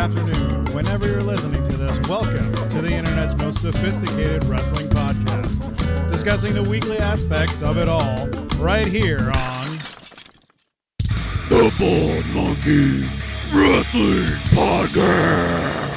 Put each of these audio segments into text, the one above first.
afternoon, whenever you're listening to this. Welcome to the internet's most sophisticated wrestling podcast, discussing the weekly aspects of it all, right here on The Bald Monkeys Wrestling Podcast.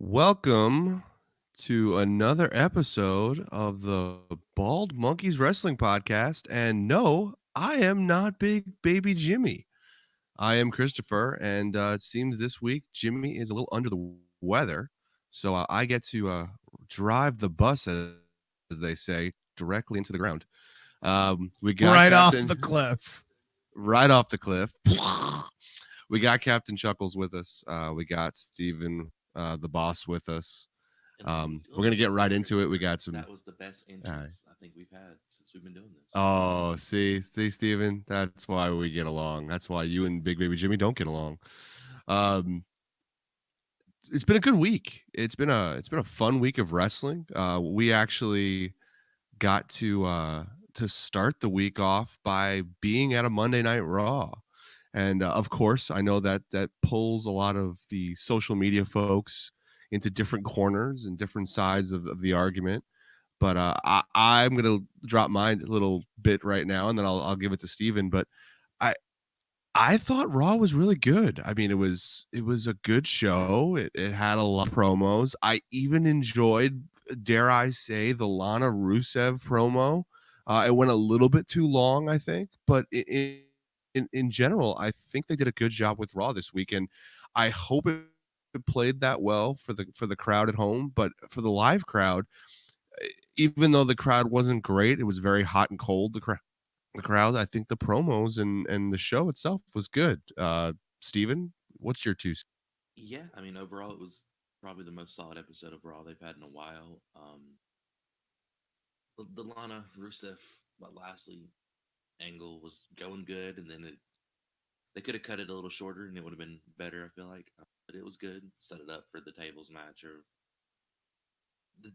Welcome to another episode of the Bald Monkeys Wrestling Podcast. And no, I am not Big Baby Jimmy. I am Christopher, and it seems this week Jimmy is a little under the weather. So I get to drive the bus, as they say, directly into the ground. We got right Captain, off the cliff. right off the cliff. We got Captain Chuckles with us. We got Steven, the boss, with us. We're gonna get right into it. We got some. That was the best entrance I think we've had since we've been doing this. Oh, see, Steven, that's why we get along. That's why you and Big Baby Jimmy don't get along. It's been a good week. It's been a fun week of wrestling. We actually got to start the week off by being at a Monday Night Raw. And of course, I know that pulls a lot of the social media folks into different corners and different sides of the argument. But I'm going to drop my little bit right now, and then I'll give it to Steven. But I thought Raw was really good. I mean, it was a good show. It had a lot of promos. I even enjoyed, dare I say, the Lana Rusev promo. It went a little bit too long, I think, but in general, I think they did a good job with Raw this week, and I hope it played that well for the crowd at home. But for the live crowd, even though the crowd wasn't great, it was very hot and cold. The crowd, I think the promos and the show itself was good. Steven, what's your two? Yeah, I mean, overall, it was probably the most solid episode of Raw they've had in a while. The Lana Rusev Lashley angle was going good, and then they could have cut it a little shorter, and it would have been better. I feel like, but it was good. Set it up for the tables match, or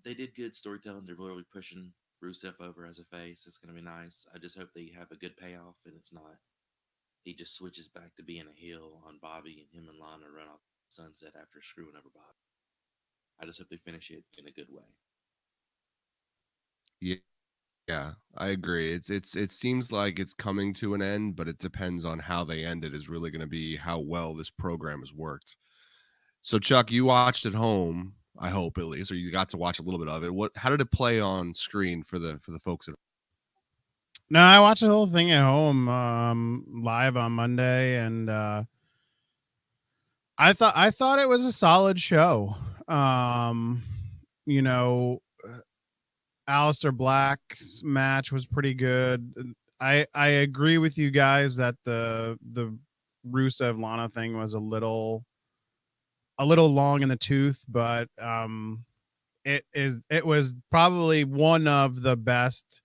they did good storytelling. They're really pushing Rusev over as a face. It's going to be nice. I just hope they have a good payoff, and it's not he just switches back to being a heel on Bobby, and him and Lana run off the sunset after screwing over Bobby. I just hope they finish it in a good way. Yeah, I agree. It seems like it's coming to an end, but it depends on how they end it. Is really going to be how well this program has worked. So, Chuck, you watched at home, I hope at least, or you got to watch a little bit of it. How did it play on screen for the folks at? No, I watched the whole thing at home, live on Monday, and I thought it was a solid show. You know, Aleister Black's match was pretty good. I agree with you guys that the Rusev Lana thing was a little long in the tooth, but it was probably one of the best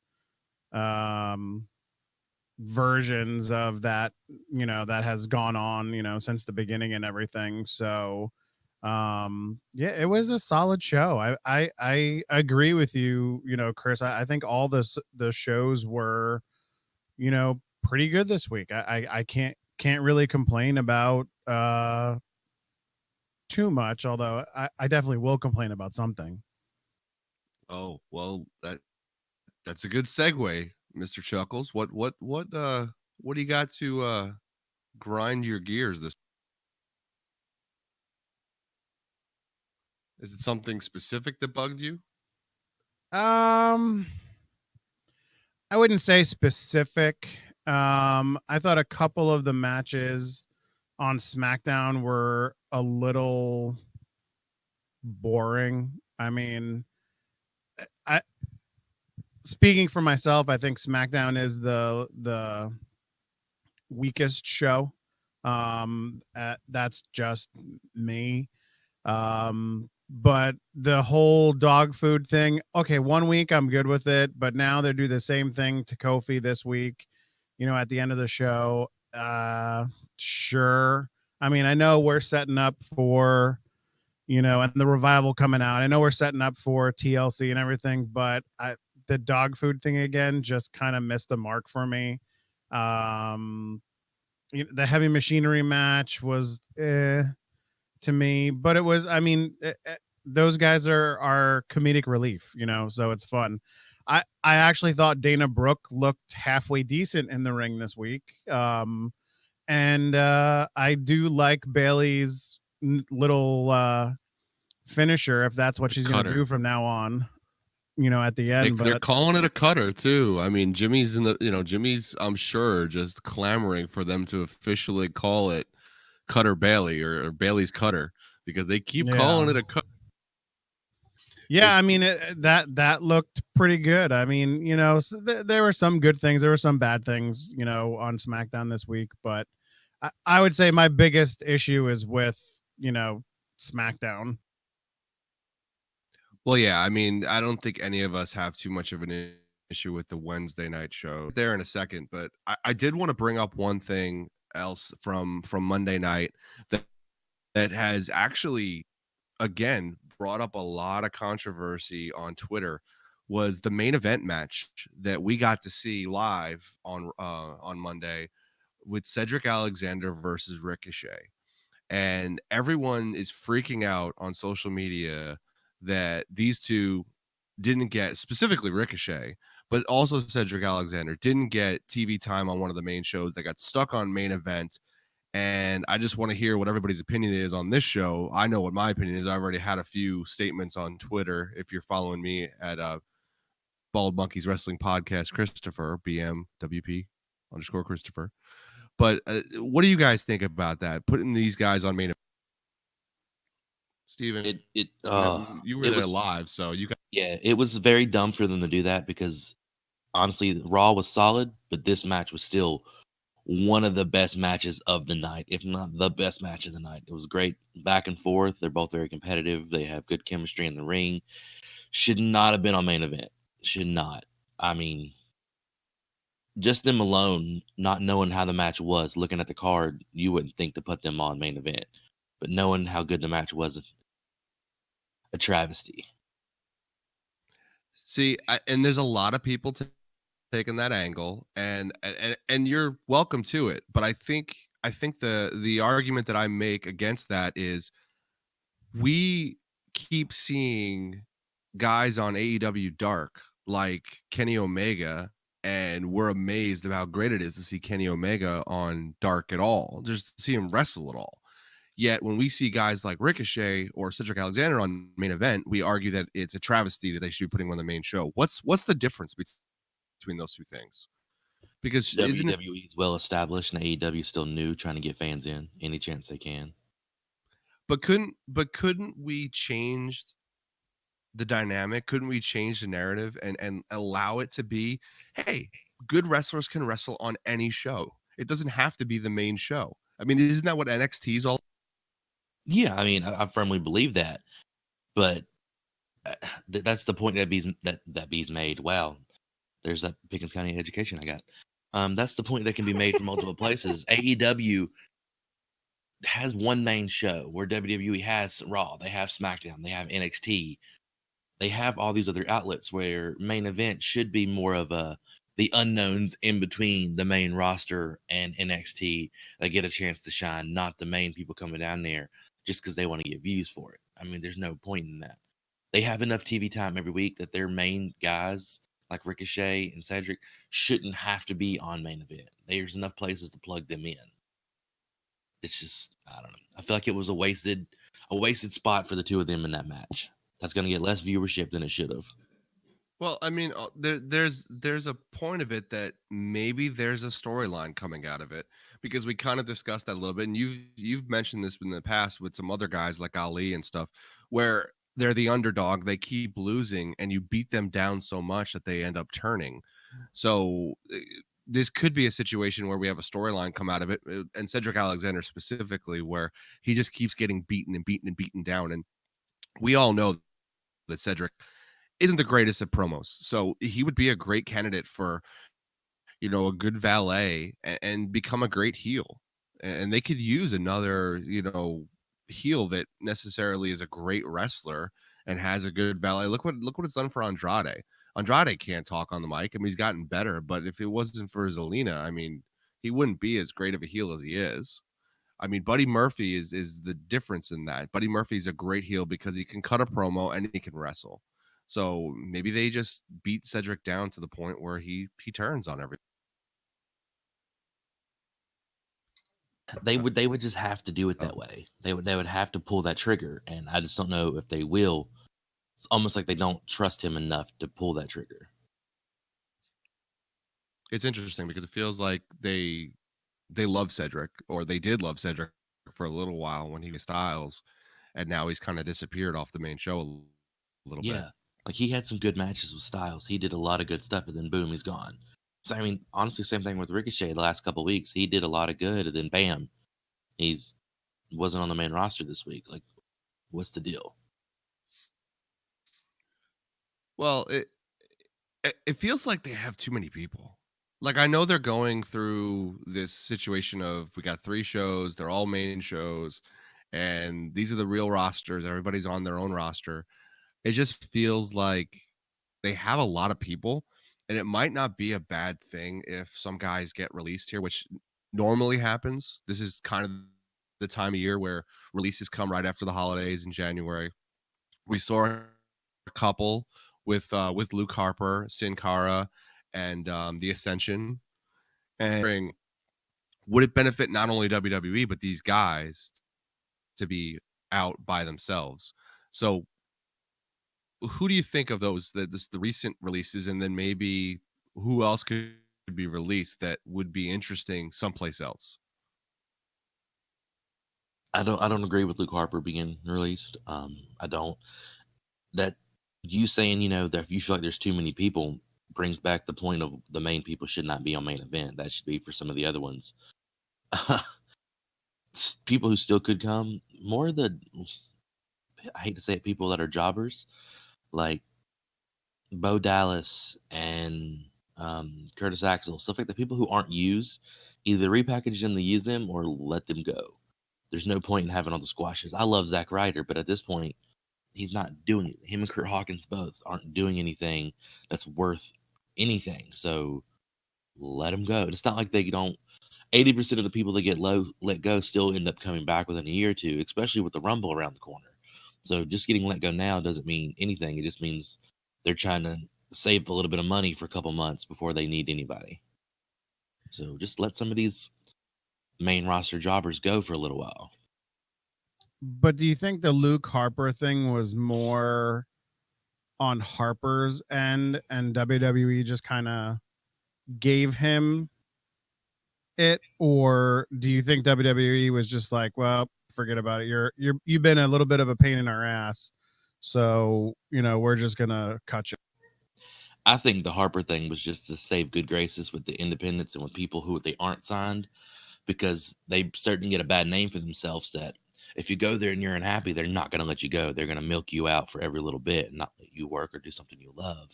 versions of that, that has gone on, since the beginning and everything. So yeah, it was a solid show. I agree with you, Chris. I think all the shows were, pretty good this week. I can't really complain about too much, although I definitely will complain about something. Oh, well, that's a good segue, Mr. Chuckles. What do you got to grind your gears this? Is it something specific that bugged you? I wouldn't say specific. I thought a couple of the matches on SmackDown were a little boring. I mean, I speaking for myself, I think SmackDown is the weakest show. That's just me. But the whole dog food thing, okay, 1 week I'm good with it, but now they do the same thing to Kofi this week, at the end of the show. Sure. I mean, I know we're setting up for, and the revival coming out. I know we're setting up for TLC and everything, but the dog food thing again just kind of missed the mark for me. Um, the heavy machinery match was to me, but it was, I mean, those guys are comedic relief, so it's fun. I actually thought Dana Brooke looked halfway decent in the ring this week. And I do like Bailey's little finisher, if that's what The she's going to do cutter. from now on, at the They're end. But calling it a cutter too. I mean, Jimmy's, I'm sure, just clamoring for them to officially call it Cutter Bailey or Bailey's Cutter because they keep calling yeah. it a cutter. Yeah, It's I mean that looked pretty good. I mean, there were some good things, there were some bad things, on SmackDown this week, but I would say my biggest issue is with SmackDown. well, yeah. I mean, I don't think any of us have too much of an issue with the Wednesday night show. There in a second, but I did want to bring up one thing else from Monday night that has actually again brought up a lot of controversy on Twitter was the main event match that we got to see live on Monday with Cedric Alexander versus Ricochet. And everyone is freaking out on social media that these two didn't get, specifically Ricochet, but also Cedric Alexander didn't get TV time on one of the main shows. They got stuck on main event, and I just want to hear what everybody's opinion is on this show. I know what my opinion is. I already had a few statements on Twitter. If you're following me at Bald Monkeys Wrestling Podcast, Christopher BMWP _ Christopher. But what do you guys think about that? Putting these guys on main event? Steven, you were it there was live, so you got. yeah, it was very dumb for them to do that because honestly, Raw was solid, but this match was still one of the best matches of the night, if not the best match of the night. It was great back and forth. They're both very competitive. They have good chemistry in the ring. Should not have been on main event. Should not. I mean, just them alone, not knowing how the match was, looking at the card, you wouldn't think to put them on main event. But knowing how good the match was, a travesty. See, and there's a lot of people taking that angle, and you're welcome to it. But I think the argument that I make against that is we keep seeing guys on AEW Dark like Kenny Omega, and we're amazed about how great it is to see Kenny Omega on Dark at all, just to see him wrestle at all. Yet when we see guys like Ricochet or Cedric Alexander on main event, we argue that it's a travesty that they should be putting on the main show. What's the difference between those two things? Because isn't it? WWE is well established and AEW is still new, trying to get fans in any chance they can. But couldn't we change the dynamic? Couldn't we change the narrative and allow it to be, hey, good wrestlers can wrestle on any show. It doesn't have to be the main show. I mean, isn't that what NXT is all? Yeah, I mean, I firmly believe that, but that's the point that B's made. Wow, there's that Pickens County education I got. That's the point that can be made from multiple places. AEW has one main show where WWE has Raw, they have SmackDown, they have NXT, they have all these other outlets where main event should be more of the unknowns in between the main roster and NXT that get a chance to shine, not the main people coming down there just because they want to get views for it. I mean, there's no point in that. They have enough TV time every week that their main guys like Ricochet and Cedric shouldn't have to be on main event. There's enough places to plug them in. It's just, I don't know. I feel like it was a wasted spot for the two of them in that match. That's going to get less viewership than it should have. Well, I mean, there's a point of it that maybe there's a storyline coming out of it, because we kind of discussed that a little bit, and you've mentioned this in the past with some other guys like Ali and stuff, where they're the underdog, they keep losing, and you beat them down so much that they end up turning. So this could be a situation where we have a storyline come out of it, and Cedric Alexander specifically, where he just keeps getting beaten and beaten and beaten down. And we all know that Cedric isn't the greatest at promos. So he would be a great candidate for, a good valet and become a great heel. And they could use another, heel that necessarily is a great wrestler and has a good valet. Look what it's done for Andrade. Andrade can't talk on the mic. I mean, he's gotten better, but if it wasn't for Zelina, I mean, he wouldn't be as great of a heel as he is. I mean, Buddy Murphy is the difference in that. Buddy Murphy's a great heel because he can cut a promo and he can wrestle. So maybe they just beat Cedric down to the point where he turns on everything. They would just have to do it that way. They would have to pull that trigger, and I just don't know if they will. It's almost like they don't trust him enough to pull that trigger. It's interesting because it feels like they love Cedric, or they did love Cedric for a little while when he was Styles, and now he's kind of disappeared off the main show a little bit. Yeah, like he had some good matches with Styles. He did a lot of good stuff, and then boom, he's gone. So I mean, honestly, same thing with Ricochet. The last couple weeks, he did a lot of good, and then bam, he's wasn't on the main roster this week. Like, what's the deal? Well, it feels like they have too many people. Like, I know they're going through this situation of we got 3 shows, they're all main shows, and these are the real rosters. Everybody's on their own roster. It just feels like they have a lot of people, and it might not be a bad thing if some guys get released here, which normally happens. This is kind of the time of year where releases come right after the holidays in January. We saw a couple with Luke Harper, Sin Cara, and the Ascension. And would it benefit not only WWE but these guys to be out by themselves? So, who do you think of those the recent releases, and then maybe who else could be released that would be interesting someplace else? I don't agree with Luke Harper being released. I don't. That you saying that if you feel like there's too many people brings back the point of the main people should not be on main event. That should be for some of the other ones. People who still could come, more of the, I hate to say it, people that are jobbers, like Bo Dallas and Curtis Axel, stuff like the people who aren't used, either repackage them to use them or let them go. There's no point in having all the squashes. I love Zack Ryder, but at this point, he's not doing it. Him and Kurt Hawkins both aren't doing anything that's worth anything. So let him go. It's not like they don't. 80% of the people that get let go still end up coming back within a year or two, especially with the Rumble around the corner. So just getting let go now doesn't mean anything. It just means they're trying to save a little bit of money for a couple months before they need anybody. So just let some of these main roster jobbers go for a little while. But do you think the Luke Harper thing was more on Harper's end and WWE just kind of gave him it, or do you think WWE was just like, well, forget about it. You've been a little bit of a pain in our ass, so we're just gonna cut you. I think the Harper thing was just to save good graces with the independents and with people who they aren't signed, because they certainly get a bad name for themselves that if you go there and you're unhappy, they're not going to let you go. They're going to milk you out for every little bit and not let you work or do something you love.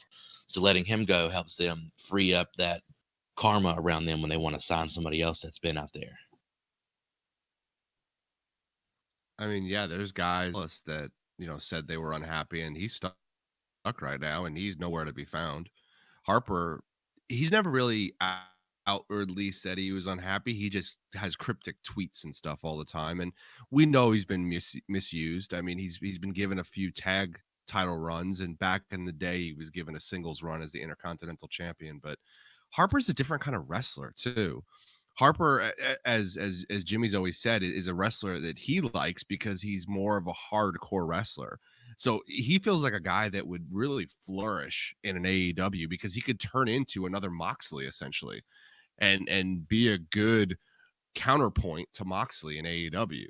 So letting him go helps them free up that karma around them when they want to sign somebody else that's been out there. I mean, yeah, there's guys that said they were unhappy, and he's stuck right now, and he's nowhere to be found. Harper, he's never really outwardly said he was unhappy. He just has cryptic tweets and stuff all the time, and we know he's been misused. I mean, he's been given a few tag title runs, and back in the day, he was given a singles run as the Intercontinental Champion. But Harper's a different kind of wrestler too. Harper, as Jimmy's always said, is a wrestler that he likes because he's more of a hardcore wrestler. So he feels like a guy that would really flourish in an AEW because he could turn into another Moxley essentially, and be a good counterpoint to Moxley in AEW.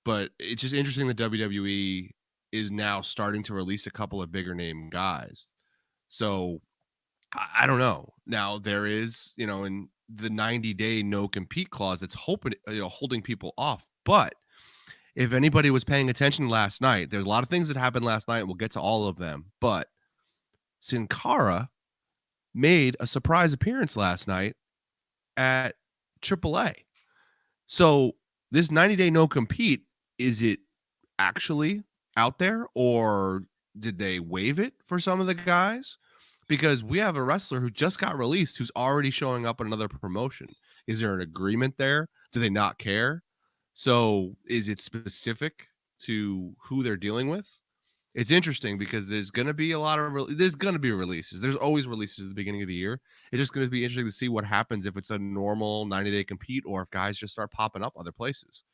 But it's just interesting that WWE is now starting to release a couple of bigger name guys. So I don't know. Now there is, in the 90-day no compete clause, it's holding people off. But if anybody was paying attention last night, there's a lot of things that happened last night, and we'll get to all of them. But Sin Cara made a surprise appearance last night at AAA. So this 90-day no compete, is it actually out there, or did they waive it for some of the guys? Because we have a wrestler who just got released who's already showing up in another promotion. Is there an agreement there? Do they not care? So is it specific to who they're dealing with? It's interesting because there's going to be a lot of there's going to be releases. There's always releases at the beginning of the year. It's just going to be interesting to see what happens if it's a normal 90-day compete or if guys just start popping up other places.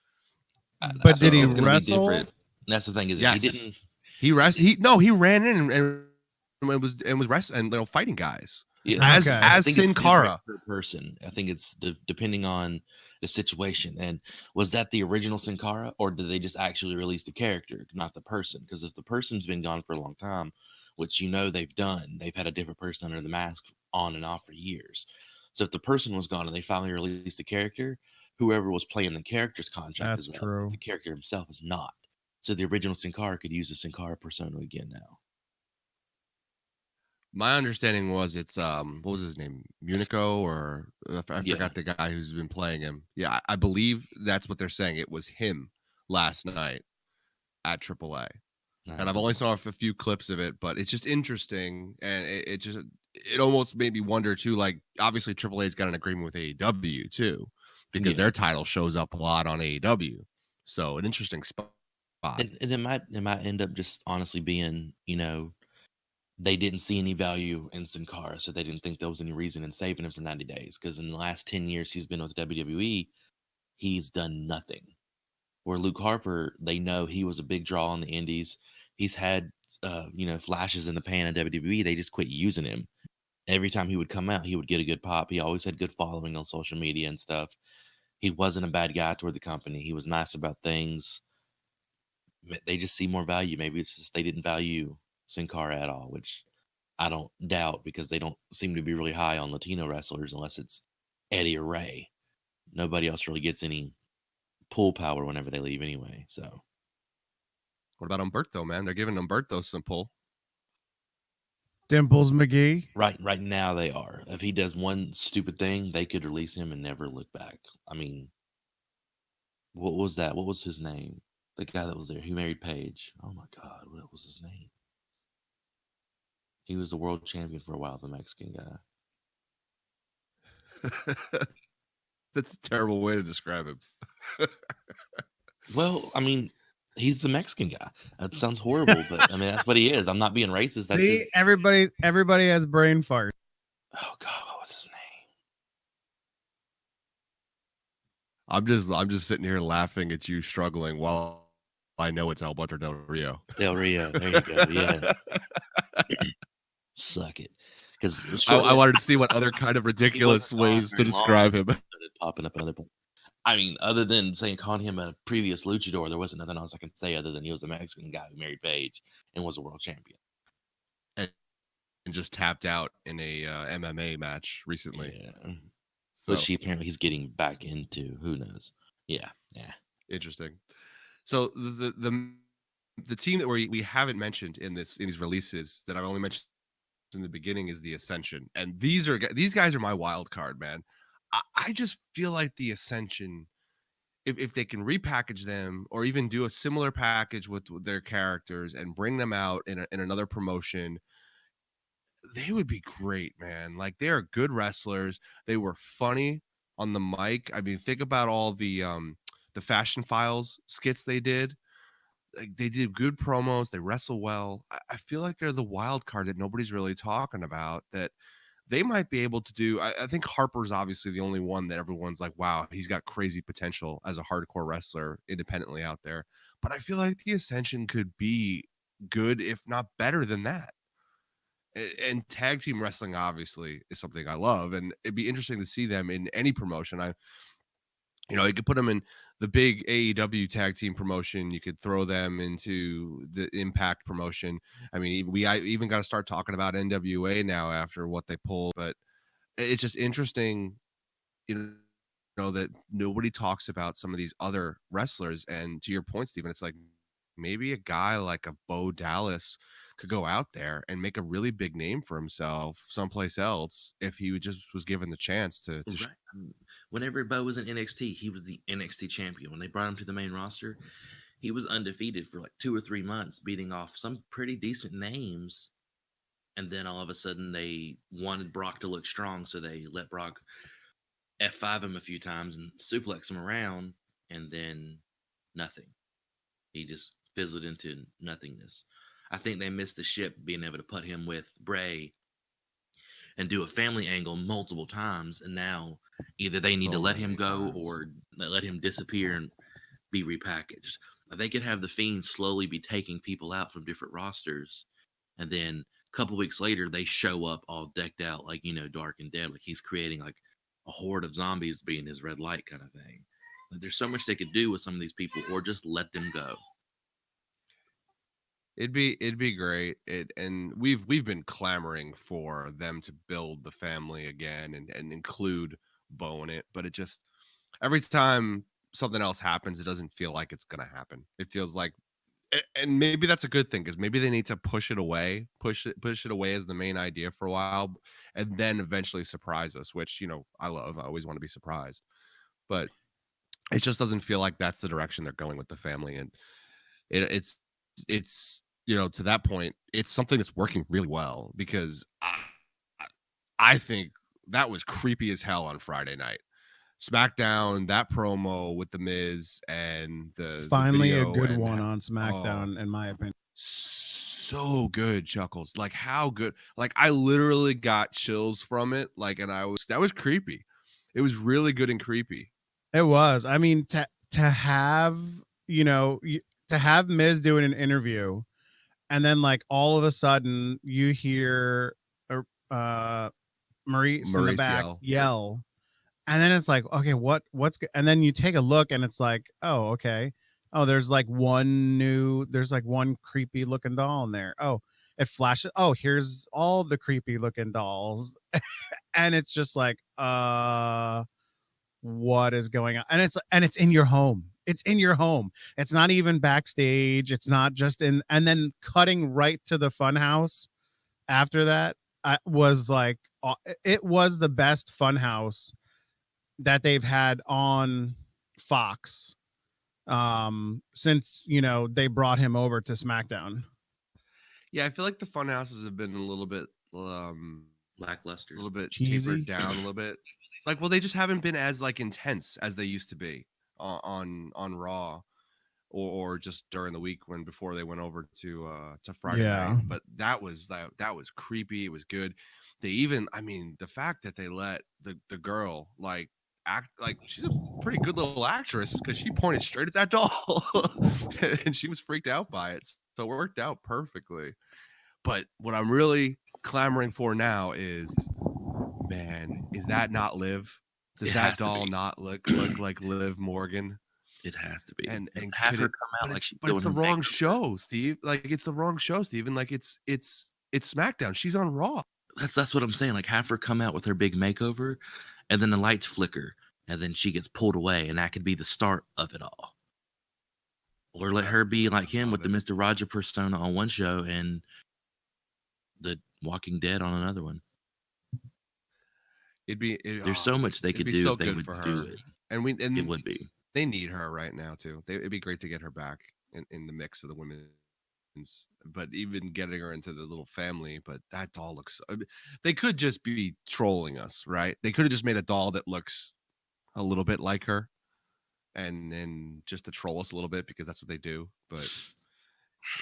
I But did think he it's going to be wrestle? different. And that's the thing is, he Yes. didn't. He ran in and was wrestling and fighting guys. Yeah, as Okay. I as think Sin it's different Cara. per person. I think it's depending on the situation. And was that the original Sin Cara, or did they just actually release the character, not the person? Because if the person's been gone for a long time, which they've done, they've had a different person under the mask on and off for years. So if the person was gone and they finally released the character, whoever was playing the character's contract That's is up, true. but the character himself is not. So the original Sin Cara could use the Sin Cara persona again now. My understanding was it's what was his name, Munico, or I Yeah. forgot the guy who's been playing him. Yeah, I believe that's what they're saying. It was him last night at AAA. And I've only saw a few clips of it, but it's just interesting, and it almost made me wonder too. Like, obviously, AAA's got an agreement with AEW too, because Yeah. their title shows up a lot on AEW. So an interesting spot. And it might end up just honestly being, they didn't see any value in Sin Cara, so they didn't think there was any reason in saving him for 90 days. Because in the last 10 years he's been with WWE, he's done nothing. Where Luke Harper, they know he was a big draw on the indies. He's had, flashes in the pan in WWE. They just quit using him. Every time he would come out, he would get a good pop. He always had good following on social media and stuff. He wasn't a bad guy toward the company. He was nice about things. They just see more value. Maybe it's just they didn't value Sin Cara at all, which I don't doubt because they don't seem to be really high on Latino wrestlers unless it's Eddie or Ray. Nobody else really gets any pull power whenever they leave anyway. So What about Umberto, man? They're giving Umberto some pull. Dimples McGee. right now they are. If he does one stupid thing, they could release him and never look back. I mean, what was that? What was his name? The guy that was there. He married Paige. Oh my God, what was his name? He was the world champion for a while, the Mexican guy. That's a terrible way to describe him. Well, I mean, he's the Mexican guy. That sounds horrible, but I mean that's what he is. I'm not being racist. That's See, his. everybody has brain fart. Oh God, what was his name? I'm just sitting here laughing at you struggling while I know it's Alberto Del Rio. Del Rio. There you go. Yeah. Suck it. Because I wanted to see what other kind of ridiculous ways to describe him. Popping up another. I mean, other than calling him a previous luchador, there wasn't nothing else I can say other than he was a Mexican guy who married Paige and was a world champion. And just tapped out in a MMA match recently. Yeah. So Which he's getting back into. Who knows? Yeah. interesting. So the team that we haven't mentioned in these releases that I've only mentioned in the beginning is the Ascension, and these guys are my wild card, man. I just feel like the Ascension, if they can repackage them or even do a similar package with their characters and bring them out in another promotion, they would be great, man. Like, they are good wrestlers. They were funny on the mic. I mean, think about all the Fashion Files skits they did. Like, they did good promos. They wrestle well. I feel like they're the wild card that nobody's really talking about, that they might be able to do. I think Harper's obviously the only one that everyone's like, wow, he's got crazy potential as a hardcore wrestler independently out there. But I feel like the Ascension could be good, if not better than that. And tag team wrestling obviously is something I love, and it'd be interesting to see them in any promotion. You could put them in the big AEW tag team promotion. You could throw them into the Impact promotion. I mean, I even got to start talking about NWA now after what they pulled. But it's just interesting, that nobody talks about some of these other wrestlers. And to your point, Steven, it's like maybe a guy like a Bo Dallas could go out there and make a really big name for himself someplace else if he would just was given the chance to Right. Whenever Bo was in NXT, he was the NXT champion. When they brought him to the main roster, he was undefeated for like 2 or 3 months, beating off some pretty decent names. And then all of a sudden, they wanted Brock to look strong, so they let Brock F5 him a few times and suplex him around, and then nothing. He just fizzled into nothingness. I think they missed the ship being able to put him with Bray and do a family angle multiple times. And now either they need to so let him many go times. or let him disappear and be repackaged. They could have the Fiend slowly be taking people out from different rosters, and then a couple weeks later they show up all decked out like Dark and Dead, like he's creating like a horde of zombies being his red light kind of thing. Like, there's so much they could do with some of these people, or just let them go. It'd be great. And we've been clamoring for them to build the family again and include Bo in it, but it just every time something else happens, it doesn't feel like it's gonna happen. It feels like and maybe that's a good thing because maybe they need to push it away as the main idea for a while, and then eventually surprise us, which I love. I always want to be surprised, but it just doesn't feel like that's the direction they're going with the family. And it's to that point, it's something that's working really well because I think that was creepy as hell on Friday night. SmackDown, that promo with the Miz and the Finally, a video good and one on oh, SmackDown, in my opinion. so good, Chuckles. Like how good. Like I literally got chills from it. Like and I was that was creepy. It was really good and creepy. It was. I mean, to have to have Miz doing an interview, and then like all of a sudden you hear uh Maurice in the Maurice back yell. yell, and then it's like, okay, and then you take a look and it's like, oh, okay, oh, there's like one creepy looking doll in there. Oh, it flashes, oh, here's all the creepy looking dolls. And it's just like, what is going on? And it's in your home. It's in your home. It's not even backstage. It's not just in. And then cutting right to the funhouse after that, was like, it was the best funhouse that they've had on Fox, since they brought him over to SmackDown. Yeah, I feel like the fun houses have been a Lackluster. little bit tapered Cheesy. down a little bit. Like, well, they just haven't been as like intense as they used to be on Raw or just during the week when before they went over to Friday night. Yeah. But that was creepy. It was good. They even, I mean, the fact that they let the girl like act like she's a pretty good little actress because she pointed straight at that doll and she was freaked out by it. So it worked out perfectly. But what I'm really clamoring for now is, man, is that not Liv? Does It that has to doll be. not look like Liv Morgan? It has to be. And Have could her it? come out But like it's she's but it's doing the her wrong makeover. show, Steve. Like it's the wrong show, Steven. Like it's SmackDown. She's on Raw. That's what I'm saying. Like, have her come out with her big makeover, and then the lights flicker, and then she gets pulled away, and that could be the start of it all. Or let her be like I him with love the it. Mr. Roger persona on one show and the Walking Dead on another one. There's so much they It'd could be do so if they good would for do her. it. And we It and would be. they need her right now too. It'd be great to get her back in the mix of the women's. But even getting her into the little family, but that doll looks. I mean, they could just be trolling us, right? They could have just made a doll that looks a little bit like her, and just to troll us a little bit because that's what they do. But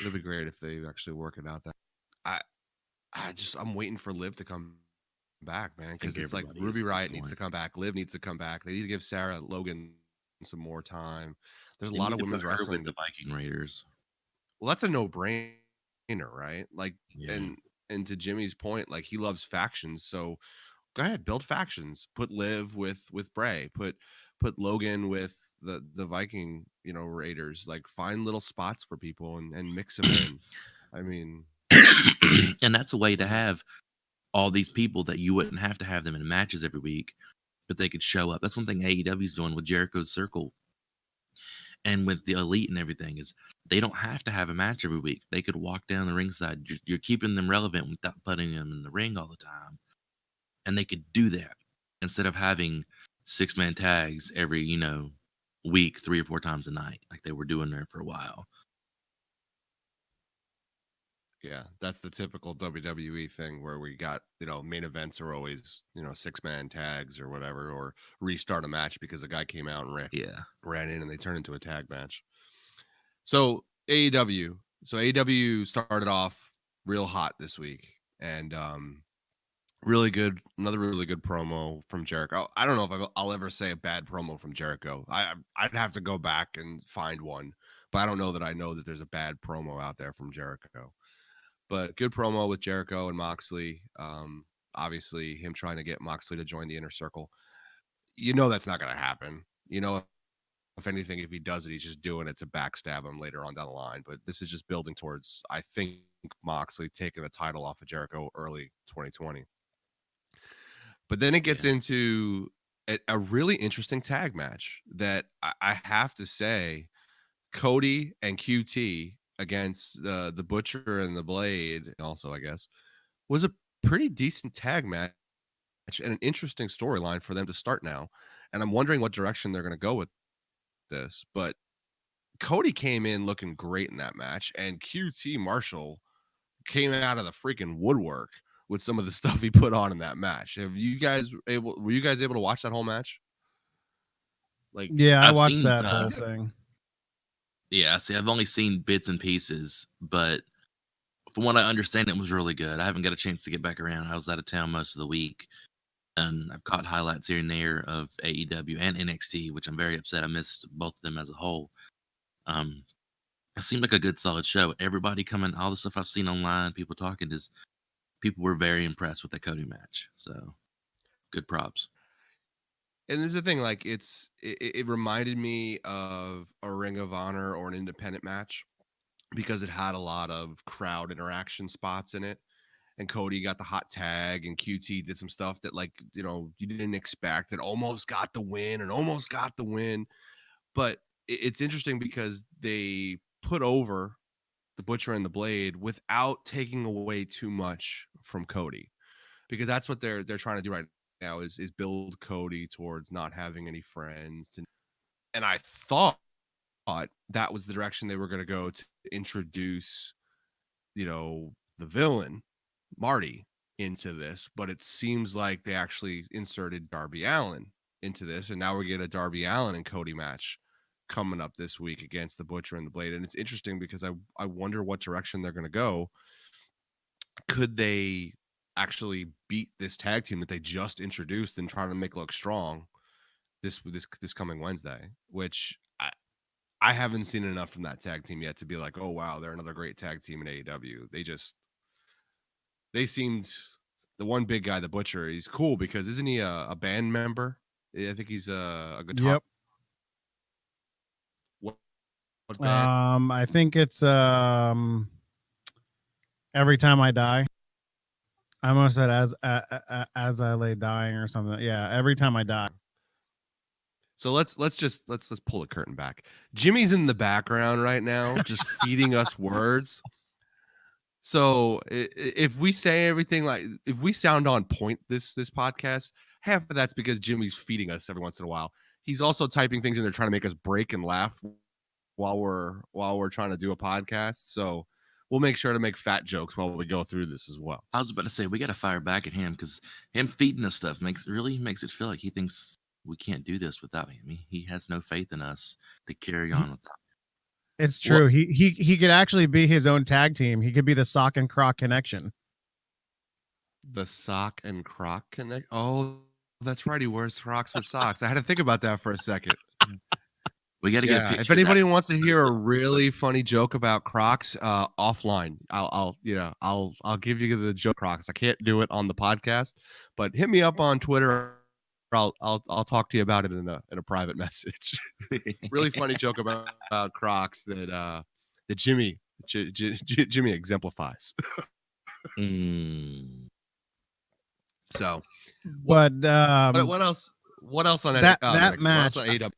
it'll be great if they actually work it out. That I I'm waiting for Liv to come back, man, I because think it's like everybody is Ruby at this Riot needs to point. come back, Liv needs to come back. They need to give Sarah Logan some more time. There's a They lot need of to put women's her with wrestling the that Viking Raiders. well, that's a no-brainer, right? Like Yeah. and to Jimmy's point, like he loves factions, so go ahead, build factions. Put Liv with Bray, put Logan with the Viking, Raiders. Like find little spots for people and mix them in. I mean, And that's a way to you know, have all these people that you wouldn't have to have them in matches every week, but they could show up. That's one thing AEW's doing with Jericho's Circle and with the Elite and everything is they don't have to have a match every week. They could walk down the ringside. You're keeping them relevant without putting them in the ring all the time, and they could do that instead of having 6-man tags every week, 3 or 4 times a night, like they were doing there for a while. yeah, that's the typical WWE thing where we got, main events are always, 6-man tags or whatever, or restart a match because a guy came out and Yeah, ran in and they turn into a tag match. So AEW. So AEW started off real hot this week and really good, another really good promo from Jericho. I don't know if I'll ever say a bad promo from Jericho. I'd have to go back and find one, but I don't know that I know that there's a bad promo out there from Jericho. But good promo with Jericho and Moxley. Obviously, him trying to get Moxley to join the Inner Circle. That's not going to happen. If anything, if he does it, he's just doing it to backstab him later on down the line. But this is just building towards, I think, Moxley taking the title off of Jericho early 2020. But then it gets into a really interesting tag match that I have to say, Cody and QT against the Butcher and the Blade, also, I guess, was a pretty decent tag match and an interesting storyline for them to start now. And I'm wondering what direction they're going to go with this. But Cody came in looking great in that match, and QT Marshall came out of the freaking woodwork with some of the stuff he put on in that match. Were you guys able to watch that whole match? Like, Yeah, I I've watched seen. that whole thing. Yeah, see, I've only seen bits and pieces, but from what I understand, it was really good. I haven't got a chance to get back around. I was out of town most of the week, and I've caught highlights here and there of AEW and NXT, which I'm very upset I missed both of them as a whole. It seemed like a good, solid show. Everybody coming, all the stuff I've seen online, people talking, is people were very impressed with the Cody match. So, good props. and there's the thing, like it reminded me of a Ring of Honor or an independent match because it had a lot of crowd interaction spots in it. And Cody got the hot tag, and QT did some stuff that, like, you didn't expect, and almost got the win. But it's interesting because they put over the Butcher and the Blade without taking away too much from Cody, because that's what they're trying to do right now is build Cody towards not having any friends. And I thought that was the direction they were going to go to introduce, the villain Marty into this, but it seems like they actually inserted Darby Allin into this, and now we get a Darby Allin and Cody match coming up this week against the Butcher and the Blade. And it's interesting because I wonder what direction they're going to go. Could they actually beat this tag team that they just introduced and try to make look strong this coming Wednesday? Which I haven't seen enough from that tag team yet to be like, oh wow, they're another great tag team in AEW. They seemed, the one big guy, the Butcher, he's cool because isn't he a band member? I think he's a guitar. Yep. What band? I think it's Every Time I Die. I almost said as I lay dying or something. Yeah, Every Time I Die. So let's pull the curtain back. Jimmy's in the background right now, just feeding us words. So if we say everything, like if we sound on point this podcast, half of that's because Jimmy's feeding us every once in a while. He's also typing things in there trying to make us break and laugh while we're trying to do a podcast. So we'll make sure to make fat jokes while we go through this as well. I was about to say we got to fire back at him because him feeding us stuff makes it feel like he thinks we can't do this without him. He has no faith in us to carry on without. It's true. Well, he could actually be his own tag team. He could be the Sock and Crock connection. The Sock and Crock connect. Oh, that's right. He wears Crocs with socks. I had to think about that for a second. We got to get a picture. If anybody wants to hear a really funny joke about Crocs, offline, I'll give you the joke Crocs. I can't do it on the podcast, but hit me up on Twitter I'll talk to you about it in a private message. Really funny joke about Crocs that Jimmy exemplifies. Mm. So what But what else? What else on that NXT? What else match, on AEW?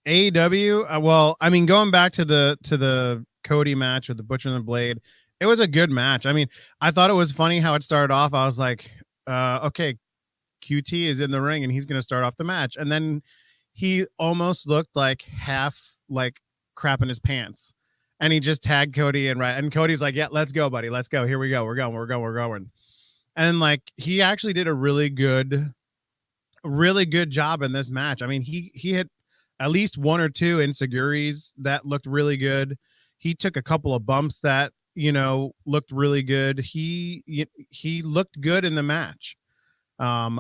AEW. Well, I mean, going back to the Cody match with the Butcher and the Blade, it was a good match. I mean, I thought it was funny how it started off. I was like, okay, QT is in the ring and he's going to start off the match, and then he almost looked like half like crap in his pants, and he just tagged Cody and Cody's like, yeah, let's go, buddy, let's go. Here we go. We're going. And like he actually did a really good job in this match. I mean, he hit at least one or two insecurities that looked really good. He took a couple of bumps that looked really good. He looked good in the match. Um,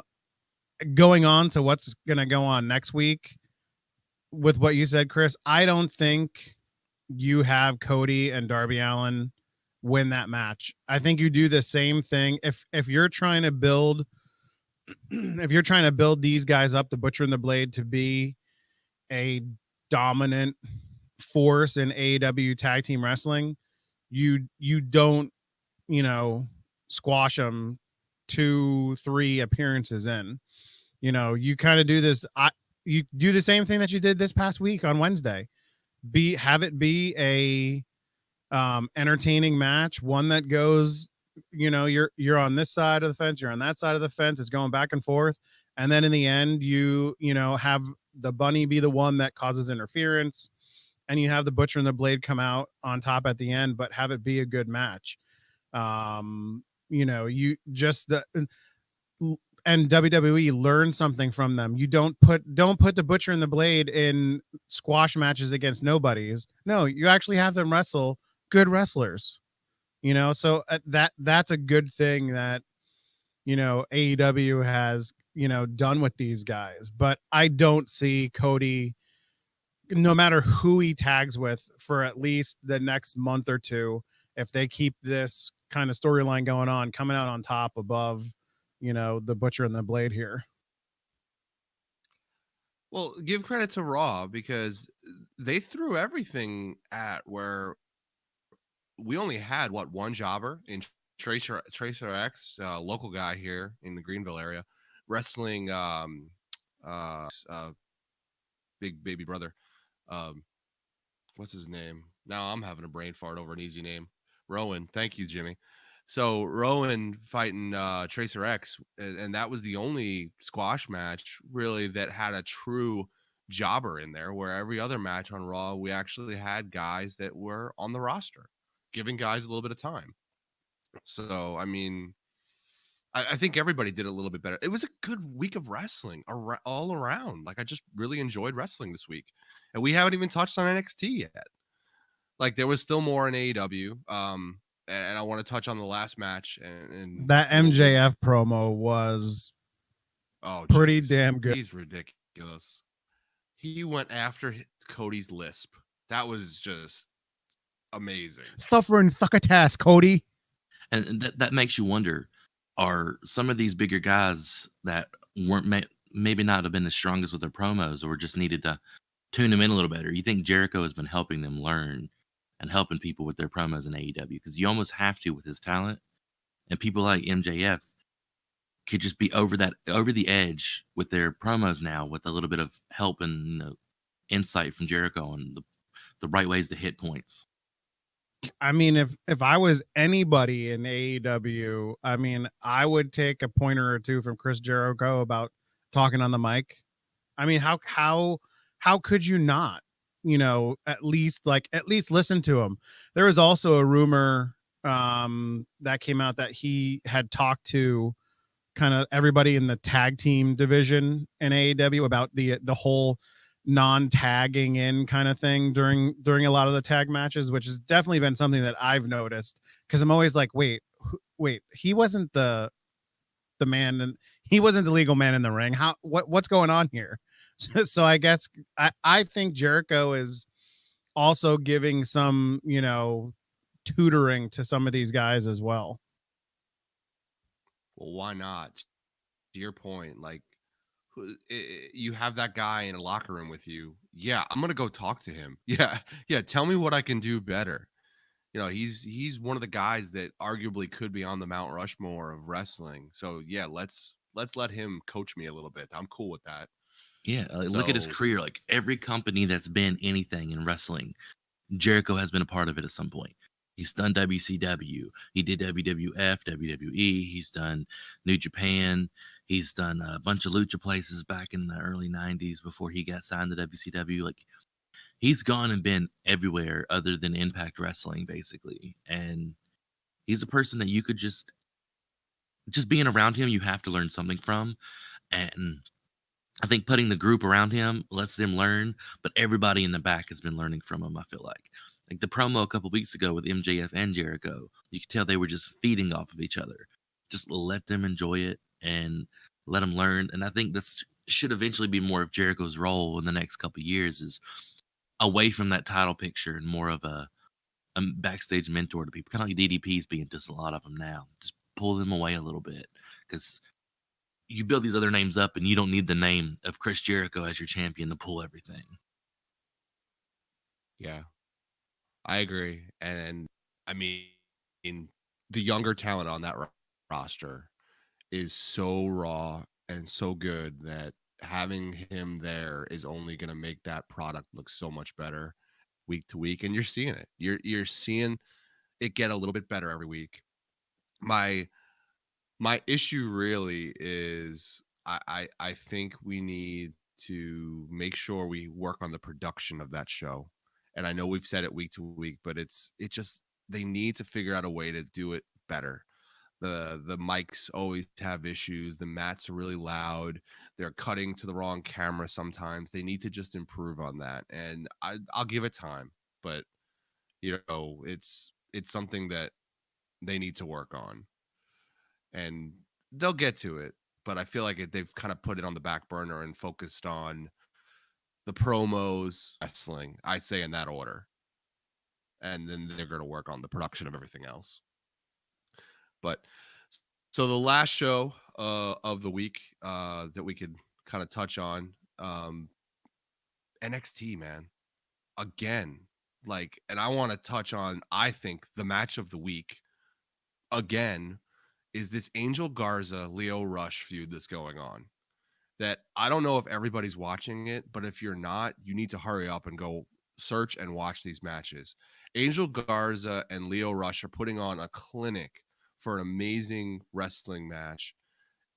Going on to what's gonna go on next week with what you said, Chris, I don't think you have Cody and Darby Allin win that match. I think you do the same thing if you're trying to build if you're trying to build these guys up, the Butcher and the Blade, to be a dominant force in AEW tag team wrestling, you don't, squash them 2-3 appearances in. You kind of do this. You do the same thing that you did this past week on Wednesday. Have it be a entertaining match, one that goes, you're on this side of the fence, you're on that side of the fence, it's going back and forth, and then in the end you have the bunny be the one that causes interference, and you have the Butcher and the Blade come out on top at the end, but have it be a good match. You just the and WWE learn something from them. You don't put the Butcher and the Blade in squash matches against nobodies. No, you actually have them wrestle good wrestlers. So that's a good thing that AEW has done with these guys. But I don't see Cody, no matter who he tags with, for at least the next month or two, if they keep this kind of storyline going on, coming out on top above the Butcher and the Blade here. Well, give credit to Raw because they threw everything at where we only had one jobber in Tracer X, local guy here in the Greenville area, wrestling big baby brother. Um, what's his name? Now I'm having a brain fart over an easy name. Rowan. Thank you, Jimmy. So Rowan fighting Tracer X, and that was the only squash match really that had a true jobber in there, where every other match on Raw, we actually had guys that were on the roster, giving guys a little bit of time. So, I mean, I think everybody did a little bit better. It was a good week of wrestling all around. Like, I just really enjoyed wrestling this week. And we haven't even touched on NXT yet. Like, there was still more in AEW. And I want to touch on the last match. And That MJF promo was pretty damn good. He's ridiculous. He went after Cody's lisp. That was just amazing. Suffering succotash, Cody. And that makes you wonder, are some of these bigger guys that weren't maybe not have been the strongest with their promos, or just needed to tune them in a little better? You think Jericho has been helping them learn and helping people with their promos in AEW? Because you almost have to with his talent. And people like MJF could just be over the edge with their promos now, with a little bit of help and insight from Jericho on the right ways to hit points. I mean, if I was anybody in AEW, I mean, I would take a pointer or two from Chris Jericho about talking on the mic. I mean, how could you not? At least listen to him. There was also a rumor that came out that he had talked to kind of everybody in the tag team division in AEW about the whole non-tagging in kind of thing during a lot of the tag matches, which has definitely been something that I've noticed, because I'm always like, wait, he wasn't the man, and he wasn't the legal man in the ring. What's going on here? So I guess I think Jericho is also giving some tutoring to some of these guys as well. Well, why not? To your point, like, you have that guy in a locker room with you. Yeah, I'm gonna go talk to him. Yeah, yeah. Tell me what I can do better. He's one of the guys that arguably could be on the Mount Rushmore of wrestling. So yeah, let's let him coach me a little bit. I'm cool with that. Yeah, look at his So career. Like every company that's been anything in wrestling, Jericho has been a part of it at some point. He's done WCW. He did WWF, WWE. He's done New Japan. He's done a bunch of lucha places back in the early 90s before he got signed to WCW. Like he's gone and been everywhere other than Impact Wrestling, basically. And he's a person that you could just being around him, you have to learn something from. And I think putting the group around him lets them learn, but everybody in the back has been learning from him, I feel like the promo a couple weeks ago with MJF and Jericho, you could tell they were just feeding off of each other. Just let them enjoy it and let them learn. And I think this should eventually be more of Jericho's role in the next couple of years, is away from that title picture and more of a backstage mentor to people, kind of like DDP's being to a lot of them now. Just pull them away a little bit, because you build these other names up and you don't need the name of Chris Jericho as your champion to pull everything. yeah, I agree. And I mean, the younger talent on that roster is so raw and so good that having him there is only going to make that product look so much better week to week. And you're seeing it. You're seeing it get a little bit better every week. My my issue really is I think we need to make sure we work on the production of that show. And I know we've said it week to week, but it just they need to figure out a way to do it better. The mics always have issues. The mats are really loud. They're cutting to the wrong camera sometimes. They need to just improve on that. And I'll give it time, but it's something that they need to work on, and they'll get to it. But I feel like they've kind of put it on the back burner and focused on the promos, wrestling. I say in that order, and then they're going to work on the production of everything else. But so the last show of the week that we could kind of touch on, NXT, man, again. Like, and I want to touch on, I think, the match of the week again is this Angel Garza Leo Rush feud that's going on. That I don't know if everybody's watching it, but if you're not, you need to hurry up and go search and watch these matches. Angel Garza and Leo Rush are putting on a clinic for an amazing wrestling match,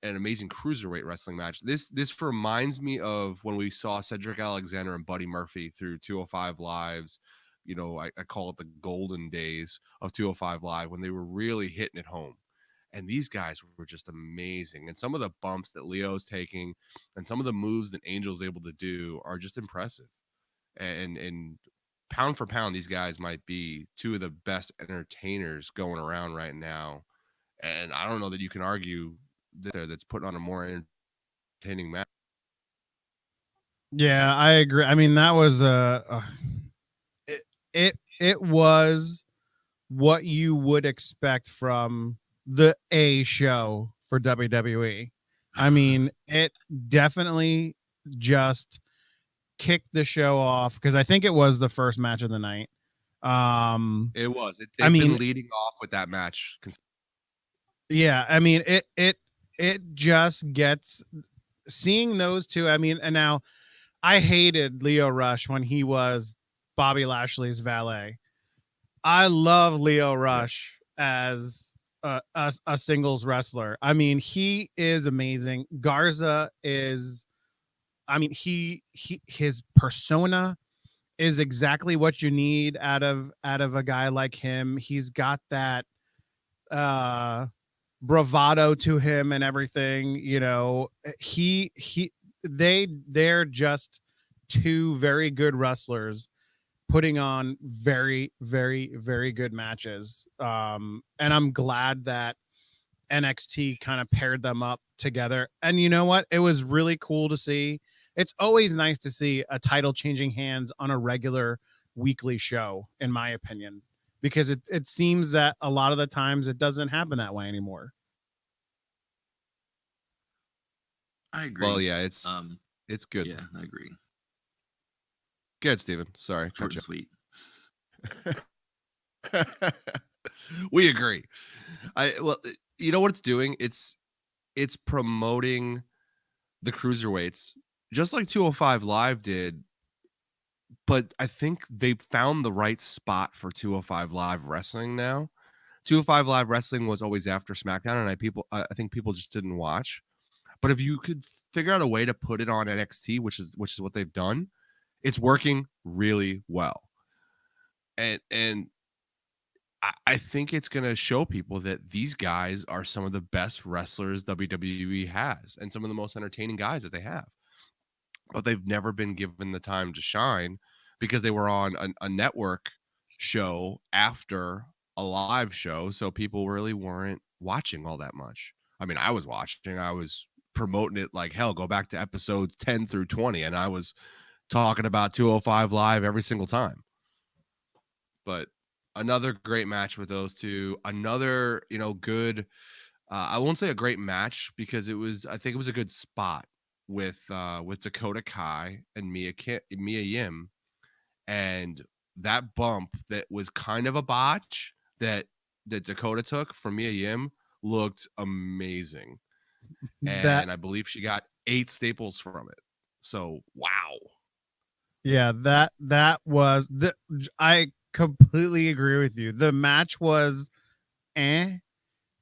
an amazing cruiserweight wrestling match. This reminds me of when we saw Cedric Alexander and Buddy Murphy through 205 Lives. I call it the golden days of 205 Live, when they were really hitting it home. And these guys were just amazing. And some of the bumps that Leo's taking and some of the moves that Angel's able to do are just impressive. And pound for pound, these guys might be two of the best entertainers going around right now. And I don't know that you can argue that's putting on a more entertaining match. Yeah, I agree. I mean, that was it was what you would expect from the A show for WWE. I mean, it definitely just kicked the show off, because I think it was the first match of the night. It was. I They've mean, been leading off with that match. yeah, I mean, it just gets, seeing those two. I mean, and now I hated Leo Rush when he was Bobby Lashley's valet. I love Leo Yeah. Rush as a singles wrestler. I mean, he is amazing. Garza is, I mean, his persona is exactly what you need out of a guy like him. He's got that uh bravado to him and everything. They're just two very good wrestlers putting on very, very, very good matches. And I'm glad that NXT kind of paired them up together. And you know what? It was really cool to see. It's always nice to see a title changing hands on a regular weekly show, in my opinion, because it seems that a lot of the times it doesn't happen that way anymore. I agree. Well, yeah, Um, it's good. yeah, I agree. Good, Steven. Sorry, Short cut and sweet. you. We agree. You know what it's doing? It's promoting the cruiserweights just like 205 Live did, but I think they found the right spot for 205 Live wrestling now. 205 Live wrestling was always after SmackDown, and I think people just didn't watch. But if you could figure out a way to put it on NXT, which is what they've done, it's working really well. And I think it's going to show people that these guys are some of the best wrestlers WWE has and some of the most entertaining guys that they have. But they've never been given the time to shine because they were on a network show after a live show. So people really weren't watching all that much. I mean, I was watching, I was promoting it like hell. Go back to episodes 10 through 20, and I was talking about 205 Live every single time. But another great match with those two. Another, good. I won't say a great match because I think it was a good spot with Dakota Kai and Mia Yim, and that bump that was kind of a botch that Dakota took from Mia Yim looked amazing, That and I believe she got 8 staples from it. So wow. yeah, that was the I completely agree with you. The match was eh,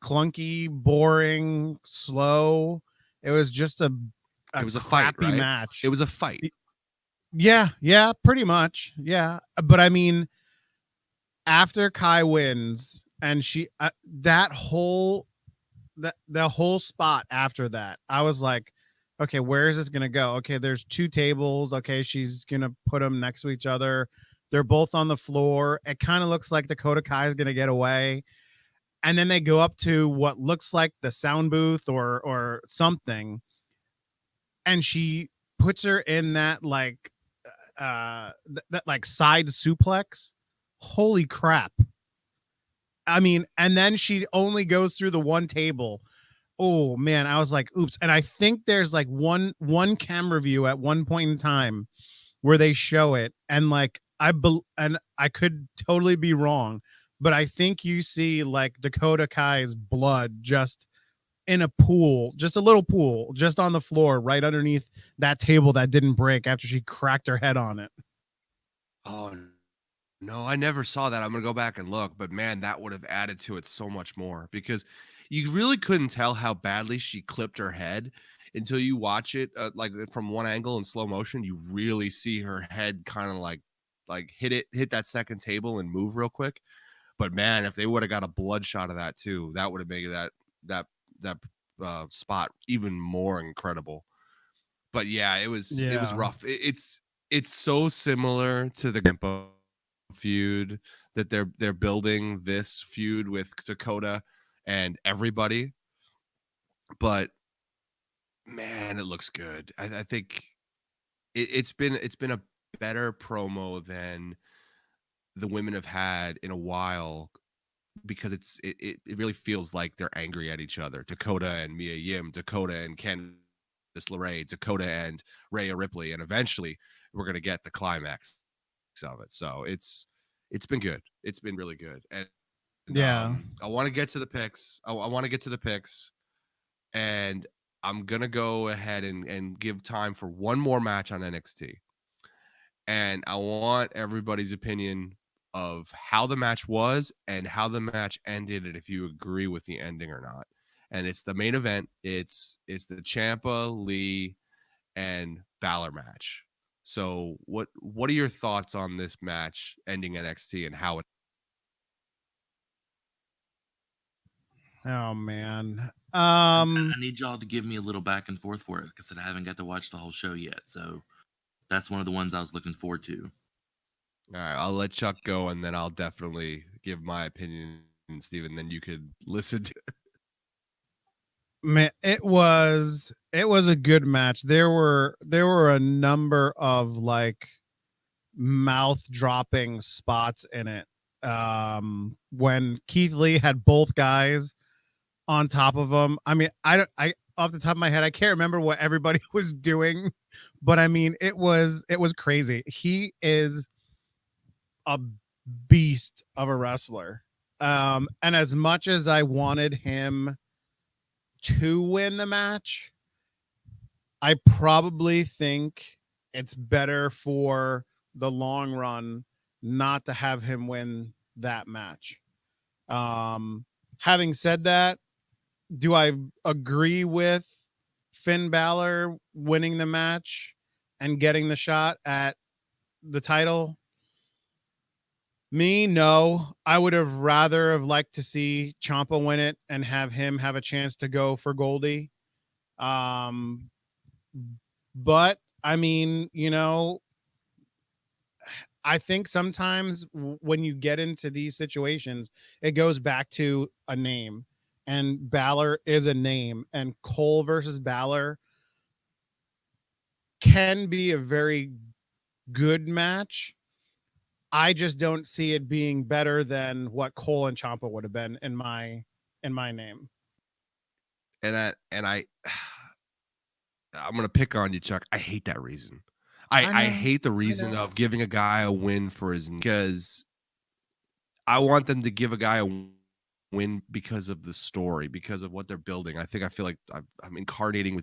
clunky, boring, slow. It was just It a was a fight, crappy right? It match. was a fight. Yeah, yeah, pretty much. Yeah. But I mean, after Kai wins and she that whole that the whole spot after that, I was like, okay, where is this gonna go? Okay, there's two tables. Okay, she's gonna put them next to each other. They're both on the floor. It kind of looks like Dakota Kai is gonna get away, and then they go up to what looks like the sound booth or something, and she puts her in that like that like side suplex. Holy crap! I mean, and then she only goes through the one table. Oh man, I was like, oops. And I think there's like one camera view at one point in time where they show it, and like and I could totally be wrong, but I think you see like Dakota Kai's blood just in a pool, just a little pool, just on the floor, right underneath that table that didn't break after she cracked her head on it. Oh no, I never saw that. I'm gonna go back and look, but man, that would have added to it so much more because you really couldn't tell how badly she clipped her head until you watch it like from one angle in slow motion. You really see her head kind of like hit that second table and move real quick. But man, if they would have got a bloodshot of that too, that would have made that that spot even more incredible. But yeah, it was Yeah. rough. It's so similar to the Grandpa feud that they're building this feud with Dakota and everybody, but man, it looks good. I think it's been a better promo than the women have had in a while because it really feels like they're angry at each other. Dakota and Mia Yim, Dakota and Candice LeRae, Dakota and Rhea Ripley, and eventually we're gonna get the climax of it. So it's been good. It's been really good. And Yeah. I want to get to the picks. I want to get to the picks, and I'm gonna go ahead and give time for one more match on NXT. And I want everybody's opinion of how the match was and how the match ended, and if you agree with the ending or not. And it's the main event. It's the Ciampa, Lee, and Balor match. So what are your thoughts on this match ending NXT and how it? Oh man. I need y'all to give me a little back and forth for it because I haven't got to watch the whole show yet. So that's one of the ones I was looking forward to. All right, I'll let Chuck go, and then I'll definitely give my opinion, Steven. Then you could listen to. Man, it was a good match. There were a number of like mouth dropping spots in it. When Keith Lee had both guys on top of him. I mean, I don't. off the top of my head. I can't remember what everybody was doing, but I mean, it was crazy. He is a beast of a wrestler. And as much as I wanted him to win the match, I probably think it's better for the long run not to have him win that match. Um, Having said that, do I agree with Finn Balor winning the match and getting the shot at the title? Me, no. I would have rather have liked to see Ciampa win it and have him have a chance to go for Goldie. Um, but I mean, I think sometimes when you get into these situations, it goes back to a name, and Balor is a name, and Cole versus Balor can be a very good match. I just don't see it being better than what Cole and Ciampa would have been in my name. And I'm gonna pick on you, Chuck. I hate that reason. I I I know. hate the I reason know. of giving a guy a win for his because I want them to give a guy a win because of the story, because of what they're building. I feel like I'm incarnating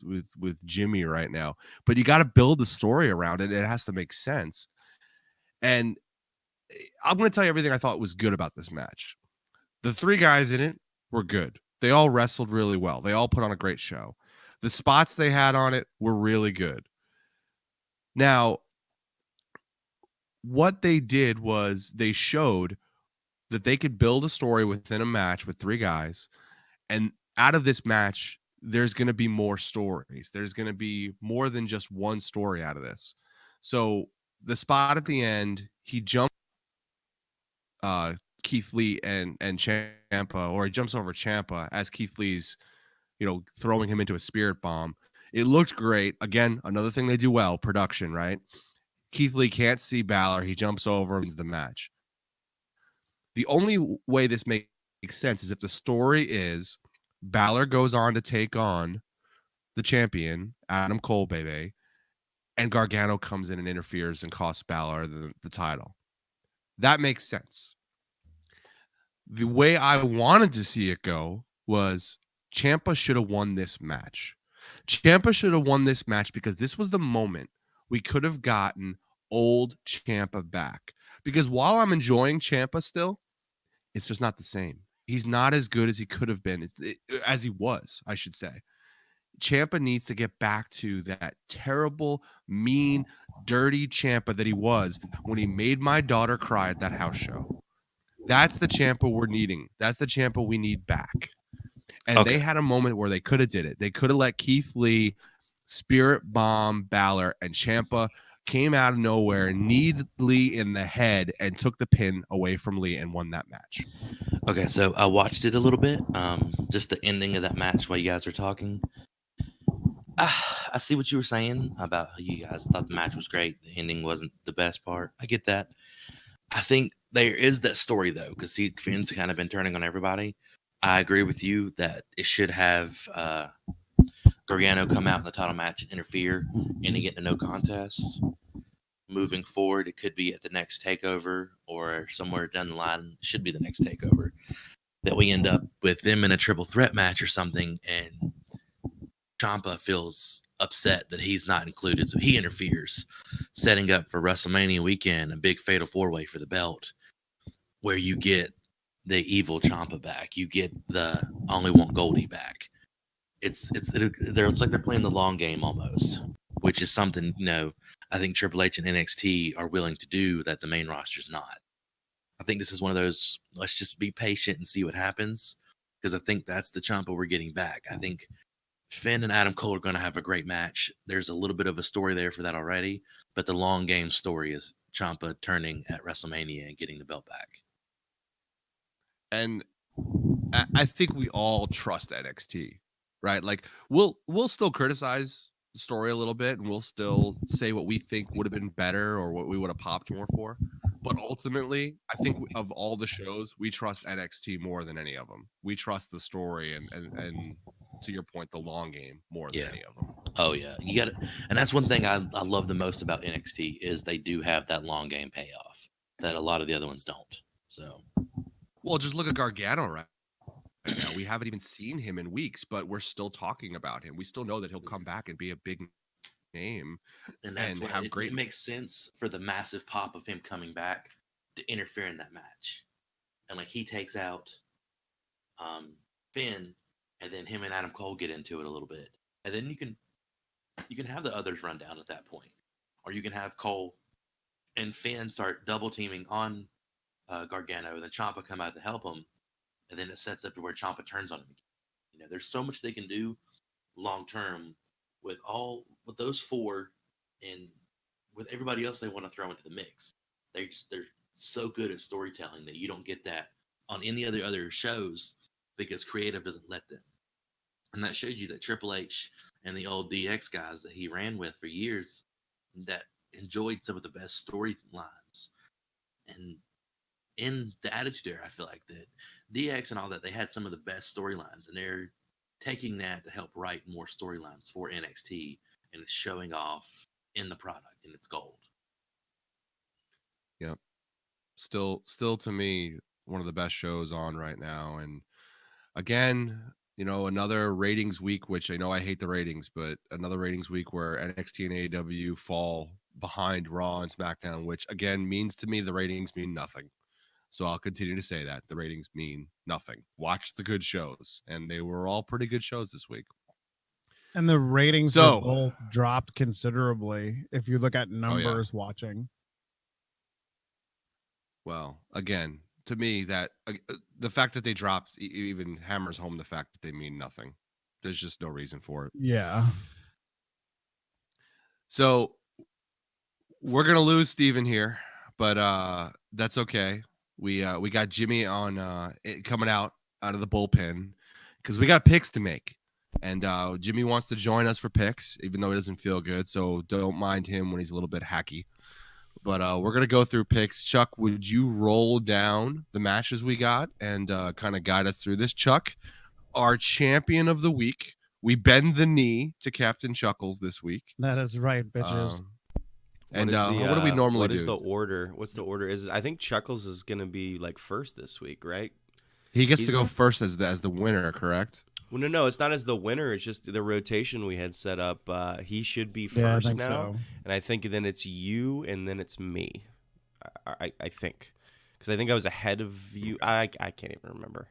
with Jimmy right now. But you got to build the story around it. It has to make sense. And I'm going to tell you everything I thought was good about this match. The three guys in it were good. They all wrestled really well. They all put on a great show. The spots they had on it were really good. Now, what they did was they showed that they could build a story within a match with three guys. And out of this match, there's going to be more stories. There's going to be more than just one story out of this. So the spot at the end, he jumps uh Keith Lee and Champa, or he jumps over Champa as Keith Lee's, throwing him into a spirit bomb. It looked great. Again, another thing they do well, production, right? Keith Lee can't see Balor. He jumps over and wins the match. The only way this makes sense is if the story is Balor goes on to take on the champion, Adam Cole, baby, and Gargano comes in and interferes and costs Balor the title. That makes sense. The way I wanted to see it go was Ciampa should have won this match. Ciampa should have won this match because this was the moment we could have gotten old Ciampa back. Because while I'm enjoying Ciampa still, it's just not the same. He's not as good as he could have been, as he was, I should say. Ciampa needs to get back to that terrible, mean, dirty Ciampa that he was when he made my daughter cry at that house show. That's the Ciampa we're needing. That's the Ciampa we need back. And they Okay. had a moment where they could have did it. They could have let Keith Lee spirit bomb Balor, and Ciampa came out of nowhere, kneed Lee in the head, and took the pin away from Lee and won that match. Okay, so I watched it a little bit. Just the ending of that match while you guys were talking. I see what you were saying about how you guys thought the match was great. The ending wasn't the best part. I get that. I think there is that story though, because Finn's kind of been turning on everybody. I agree with you that it should have Gargano come out in the title match and interfere, and he get a no contest. Moving forward, it could be at the next takeover or somewhere down the line. Should be the next takeover that we end up with them in a triple threat match or something, and Ciampa feels upset that he's not included, so he interferes, setting up for WrestleMania weekend a big fatal four way for the belt, where you get the evil Ciampa back, you get the only want Goldie back. It's like they're playing the long game almost, which is something I think Triple H and NXT are willing to do that the main roster's not. I think this is one of those. Let's just be patient and see what happens, because I think that's the Ciampa we're getting back. I think Finn and Adam Cole are going to have a great match. There's a little bit of a story there for that already, but the long game story is Ciampa turning at WrestleMania and getting the belt back. And I think we all trust NXT, right? Like we'll still criticize the story a little bit, and we'll still say what we think would have been better or what we would have popped more for. But ultimately, I think of all the shows, we trust NXT more than any of them. We trust the story and to your point, the long game more than Yeah. any of them. Oh yeah, you got it. And that's one thing I love the most about NXT is they do have that long game payoff that a lot of the other ones don't. So Well, just look at Gargano right now. We haven't even seen him in weeks, but we're still talking about him. We still know that he'll come back and be a big name and that's and why have great. it makes sense for the massive pop of him coming back to interfere in that match. And like he takes out Finn, and then him and Adam Cole get into it a little bit, and then you can have the others run down at that point, or you can have Cole and Finn start double teaming on Gargano, and then Ciampa come out to help him, and then it sets up to where Ciampa turns on him again. You know, there's so much they can do long term with those four, and with everybody else they want to throw into the mix. They're so good at storytelling that you don't get that on any other shows because creative doesn't let them. And that shows you that Triple H and the old DX guys that he ran with for years that enjoyed some of the best storylines. And in the Attitude Era, I feel like that DX and all that, they had some of the best storylines, and they're taking that to help write more storylines for NXT, and it's showing off in the product, and it's gold. Yep. Still to me, one of the best shows on right now. And again, another ratings week, which I know I hate the ratings, but another ratings week where NXT and AEW fall behind Raw and SmackDown, which again means to me the ratings mean nothing. So I'll continue to say that the ratings mean nothing. Watch the good shows, and they were all pretty good shows this week. And the ratings for So, both dropped considerably if you look at numbers watching. Well, again, to me, that the fact that they dropped even hammers home the fact that they mean nothing. There's just no reason for it. Yeah. So we're gonna lose Steven here, but that's okay. We got Jimmy on coming out of the bullpen because we got picks to make, and Jimmy wants to join us for picks, even though he doesn't feel good. So don't mind him when he's a little bit hacky. But we're gonna go through picks. Chuck, would you roll down the matches we got and kind of guide us through this? Chuck, our champion of the week. We bend the knee to Captain Chuckles this week. That is right, bitches. And what do we normally what do? is the order? What's the order? I think Chuckles is going to be like first this week, right? He gets to go first as the winner, correct? Well, no, it's not as the winner. It's just the rotation we had set up. He should be Yeah, I first think now, so. and I think then it's you, and then it's me. I think, because I think I was ahead of you. I can't even remember.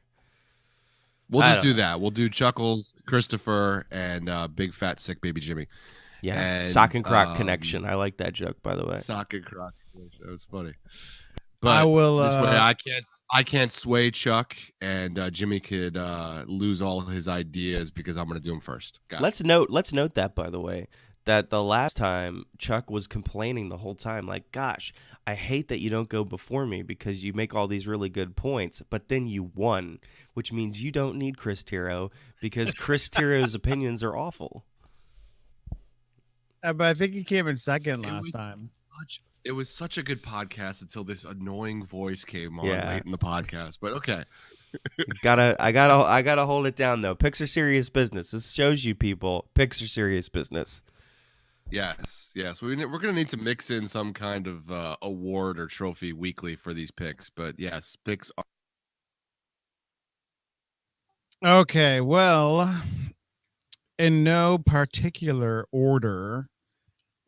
We'll just do that. We'll do Chuckles, Christopher, and big fat sick baby Jimmy. Yeah, And, sock and crock connection. I like that joke, by the way. Sock and crock. That was funny. But I will. This way, I can't sway Chuck, and Jimmy could lose all his ideas because I'm going to do him first. Let's note that, by the way, that the last time Chuck was complaining the whole time, like, gosh, I hate that you don't go before me because you make all these really good points, but then you won, which means you don't need Chris Tiro because Chris Tiro's opinions are awful. But I think he came in second last time. It was such a good podcast until this annoying voice came on Yeah. late in the podcast. But okay. I gotta hold it down though. Picks are serious business. This shows you people picks are serious business. Yes. We're gonna need to mix in some kind of award or trophy weekly for these picks. But yes, picks are. Okay, well, in no particular order,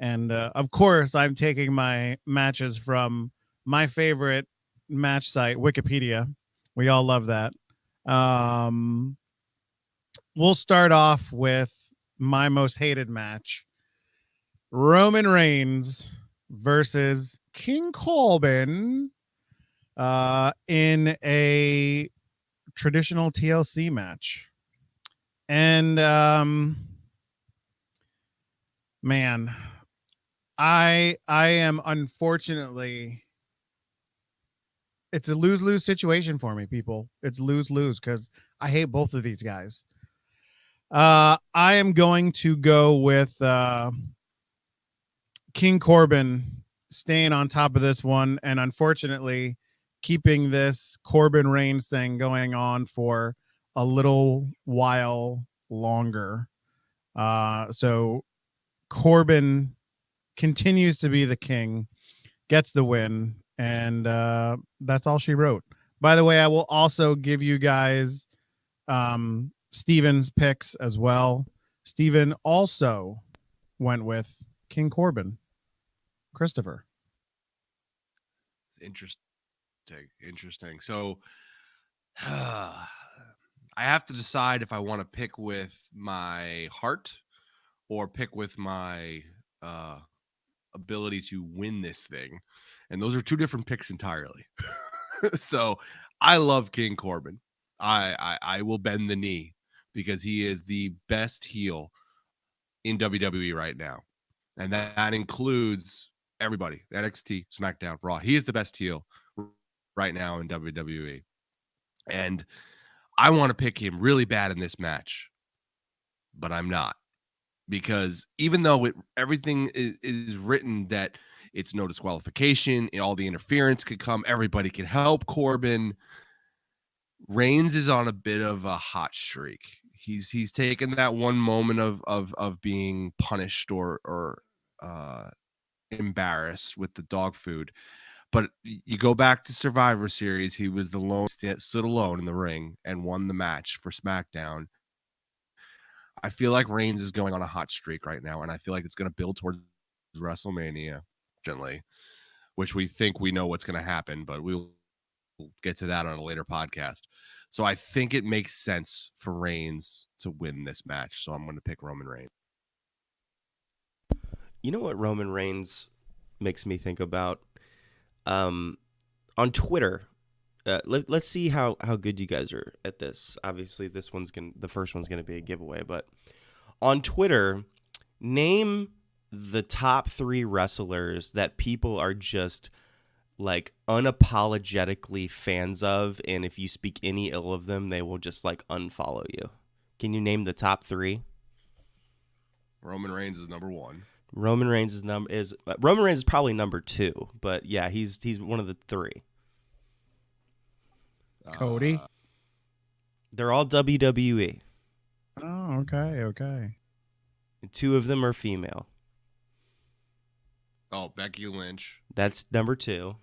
and of course, I'm taking my matches from my favorite match site, Wikipedia. We all love that. We'll start off with my most hated match: Roman Reigns versus King Corbin in a traditional TLC match. And man, I am unfortunately, it's a lose-lose situation for me, people. It's lose-lose because I hate both of these guys. I am going to go with King Corbin staying on top of this one, and unfortunately keeping this Corbin Reigns thing going on for a little while longer. So Corbin continues to be the king, gets the win, and that's all she wrote. By the way, I will also give you guys Steven's picks as well. Steven also went with King Corbin. Christopher. Interesting. Interesting. So I have to decide if I want to pick with my heart or pick with my ability to win this thing. And those are two different picks entirely. So I love King Corbin. I will bend the knee because he is the best heel in WWE right now. And that includes everybody, NXT, SmackDown, Raw. He is the best heel right now in WWE. And I want to pick him really bad in this match, but I'm not. Because even though everything is written that it's no disqualification, all the interference could come, everybody can help Corbin, Reigns is on a bit of a hot streak. He's taken that one moment of being punished or embarrassed with the dog food. But you go back to Survivor Series, he was the lone stood alone in the ring and won the match for SmackDown. I feel like Reigns is going on a hot streak right now, and I feel like it's going to build towards WrestleMania gently, which we think we know what's going to happen, but we'll get to that on a later podcast. So I think it makes sense for Reigns to win this match. So I'm going to pick Roman Reigns. You know what Roman Reigns makes me think about? On Twitter, let's see how good you guys are at this. Obviously, the first one's gonna be a giveaway. But on Twitter, name the top 3 wrestlers that people are just like unapologetically fans of, and if you speak any ill of them, they will just like unfollow you. Can you name the top 3? Roman Reigns is number 1. Roman Reigns is probably number 2, but yeah, he's one of the 3. Cody. They're all WWE. Oh, okay. And 2 of them are female. Oh, Becky Lynch. That's number 2.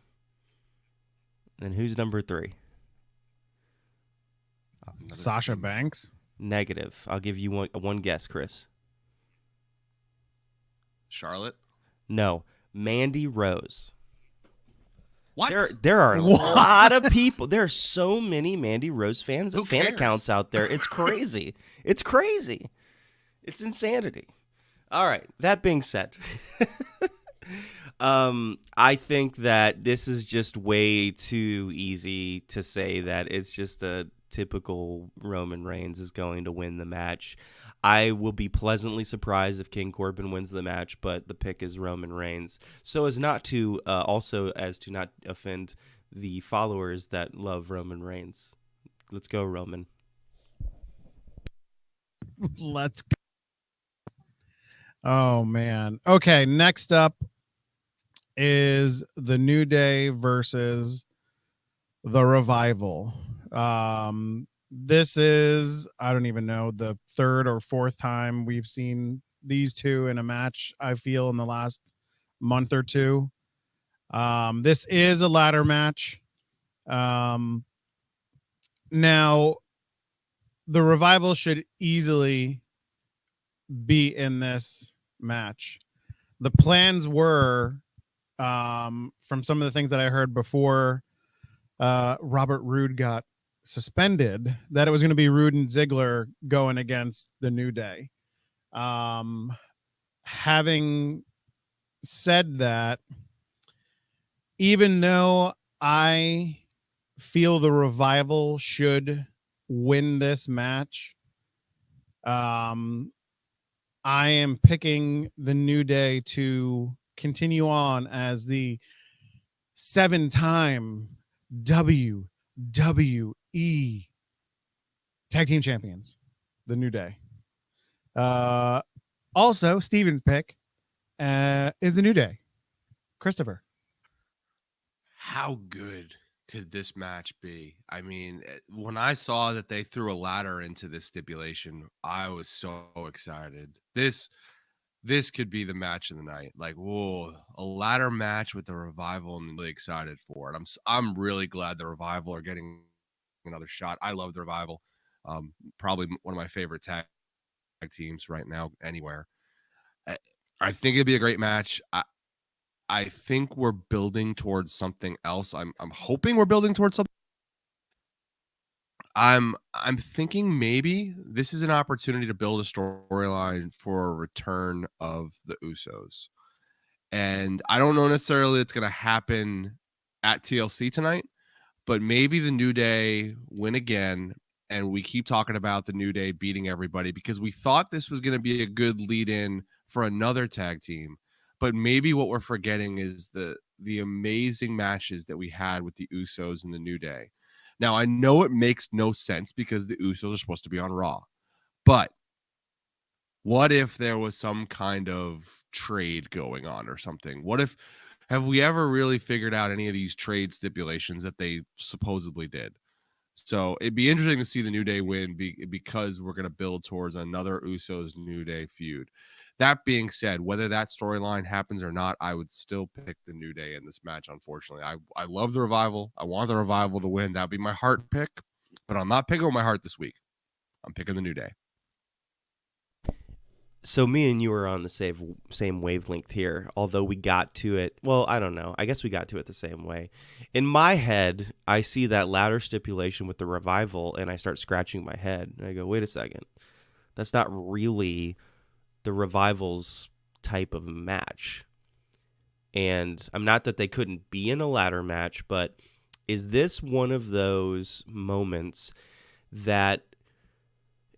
And who's number 3? Sasha Banks. Negative. I'll give you one guess, Chris. Charlotte. No, Mandy Rose. What? There are a lot of people. There are so many Mandy Rose fan accounts out there. It's crazy. It's crazy. It's insanity. All right. That being said, I think that this is just way too easy to say that it's just a typical Roman Reigns is going to win the match. I will be pleasantly surprised if King Corbin wins the match, but the pick is Roman Reigns. So as not to not offend the followers that love Roman Reigns. Let's go, Roman. Let's go. Oh man. Okay, next up is the New Day versus the Revival. This is, I don't even know, the 3rd or 4th time we've seen these two in a match, I feel, in the last month or two. This is a ladder match. Now, the Revival should easily be in this match. The plans were, from some of the things that I heard before Robert Roode got suspended, that it was going to be Roode and Ziggler going against the New Day. Having said that, even though I feel the Revival should win this match, I am picking the New Day to continue on as the 7-time WWE Tag Team Champions, the New Day. Also, Steven's pick is the New Day. Christopher. How good could this match be? I mean, when I saw that they threw a ladder into this stipulation, I was so excited. This could be the match of the night. Like, whoa, a ladder match with the Revival, and really excited for it. I'm really glad the Revival are getting another shot. I love the Revival. Probably one of my favorite tag teams right now anywhere. I, I think it'd be a great match. I think we're building towards something else. I'm hoping we're building towards something. I'm thinking maybe this is an opportunity to build a storyline for a return of the Usos. And I don't know necessarily it's going to happen at TLC tonight, but maybe the New Day win again. And we keep talking about the New Day beating everybody because we thought this was going to be a good lead in for another tag team. But maybe what we're forgetting is the amazing matches that we had with the Usos and the New Day. Now, I know it makes no sense because the Usos are supposed to be on Raw. But what if there was some kind of trade going on or something? Have we ever really figured out any of these trade stipulations that they supposedly did? So it'd be interesting to see the New Day win because we're going to build towards another Usos New Day feud. That being said, whether that storyline happens or not, I would still pick the New Day in this match, unfortunately. I love the Revival. I want the Revival to win. That'd be my heart pick, but I'm not picking with my heart this week. I'm picking the New Day. So me and you are on the same wavelength here, although we got to it. Well, I don't know. I guess we got to it the same way. In my head, I see that ladder stipulation with the Revival, and I start scratching my head. And I go, wait a second. That's not really the Revival's type of match. And I'm not that they couldn't be in a ladder match, but is this one of those moments that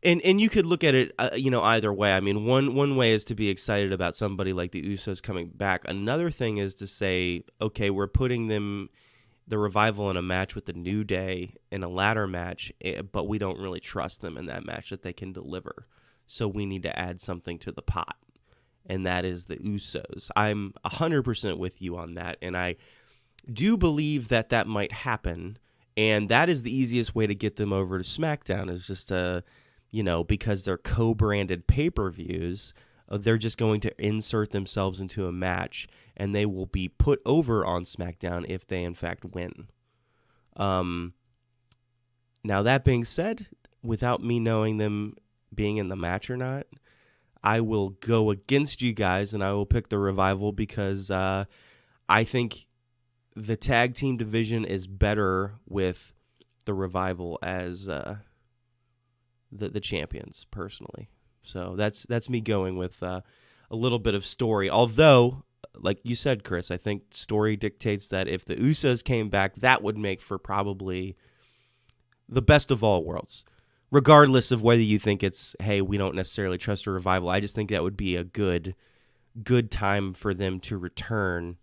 and you could look at it, either way. I mean, one way is to be excited about somebody like the Usos coming back. Another thing is to say, okay, we're putting the Revival in a match with the New Day in a ladder match, but we don't really trust them in that match that they can deliver. So we need to add something to the pot, and that is the Usos. I'm 100% with you on that, and I do believe that might happen, and that is the easiest way to get them over to SmackDown is just to because they're co-branded pay-per-views, they're just going to insert themselves into a match, and they will be put over on SmackDown if they, in fact, win. Now, that being said, without me knowing them being in the match or not, I will go against you guys, and I will pick the Revival because I think the tag team division is better with the Revival as the champions, personally. So that's me going with a little bit of story. Although, like you said, Chris, I think story dictates that if the Usos came back, that would make for probably the best of all worlds. Regardless of whether you think it's, hey, we don't necessarily trust a Revival, I just think that would be a good time for them to return,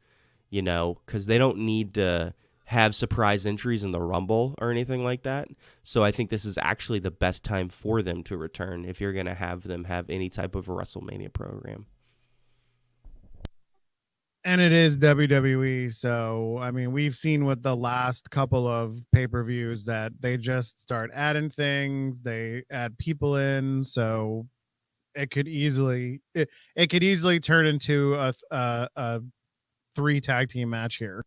because they don't need to have surprise entries in the Rumble or anything like that. So I think this is actually the best time for them to return if you're going to have them have any type of a WrestleMania program. And it is WWE, so I mean, we've seen with the last couple of pay-per-views that they just start adding things, they add people in, so it could easily turn into a 3 tag team match here.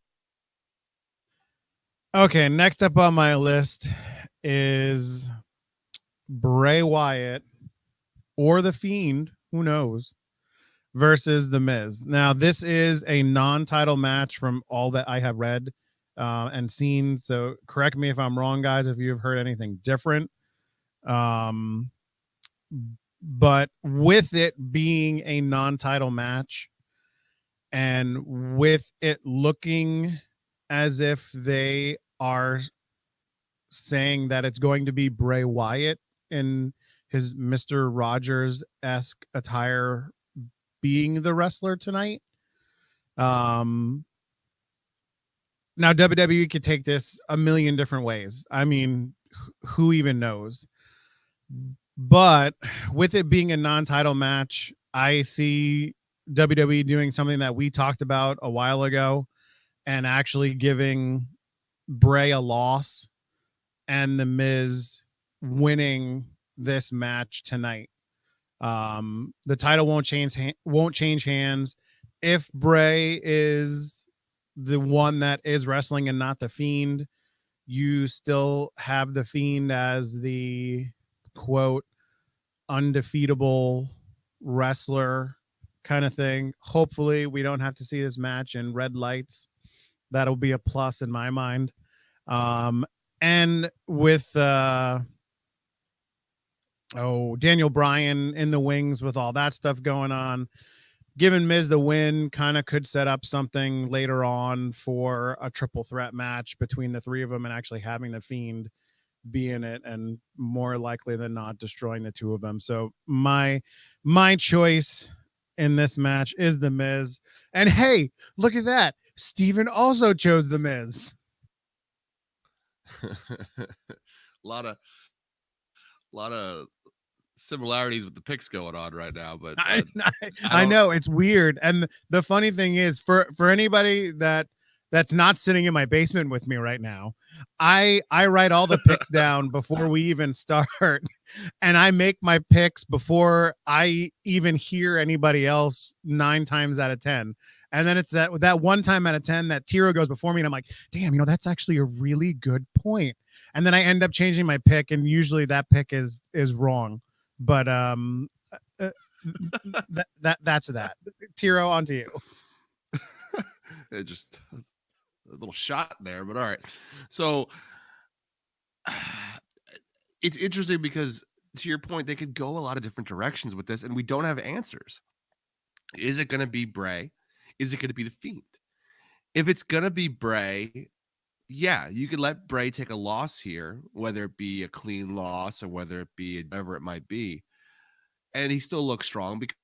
Okay, next up on my list is Bray Wyatt or The Fiend, who knows, versus The Miz. Now, this is a non-title match from all that I have read and seen. So correct me if I'm wrong, guys, if you've heard anything different. But with it being a non-title match and with it looking as if they are saying that it's going to be Bray Wyatt in his Mr. Rogers-esque attire being the wrestler tonight. Now WWE could take this a million different ways. I mean, who even knows? But with it being a non-title match, I see WWE doing something that we talked about a while ago and actually giving Bray a loss and the Miz winning this match tonight. The title won't change hands if Bray is the one that is wrestling and not the Fiend. You still have the Fiend as the quote undefeatable wrestler kind of thing. Hopefully, we don't have to see this match in red lights. That'll be a plus in my mind. Um, and with Daniel Bryan in the wings with all that stuff going on, giving Miz the win kind of could set up something later on for a triple threat match between the three of them and actually having the Fiend be in it and more likely than not destroying the two of them. So my choice in this match is the Miz. And hey, look at that. Steven also chose the Miz. A lot of similarities with the picks going on right now, but I know it's weird. And the funny thing is for anybody that's not sitting in my basement with me right now, I write all the picks down before we even start and I make my picks before I even hear anybody else 9 times out of 10. And then it's that one time out of 10 that Tiro goes before me and I'm like, damn, that's actually a really good point. And then I end up changing my pick and usually that pick is wrong. But uh, that's that. Tiro, on to you. It just a little shot there, but all right. So it's interesting because to your point, they could go a lot of different directions with this, and we don't have answers. Is it going to be Bray? Is it going to be the Fiend? If it's going to be Bray, yeah, you could let Bray take a loss here, whether it be a clean loss or whether it be whatever it might be. And he still looks strong because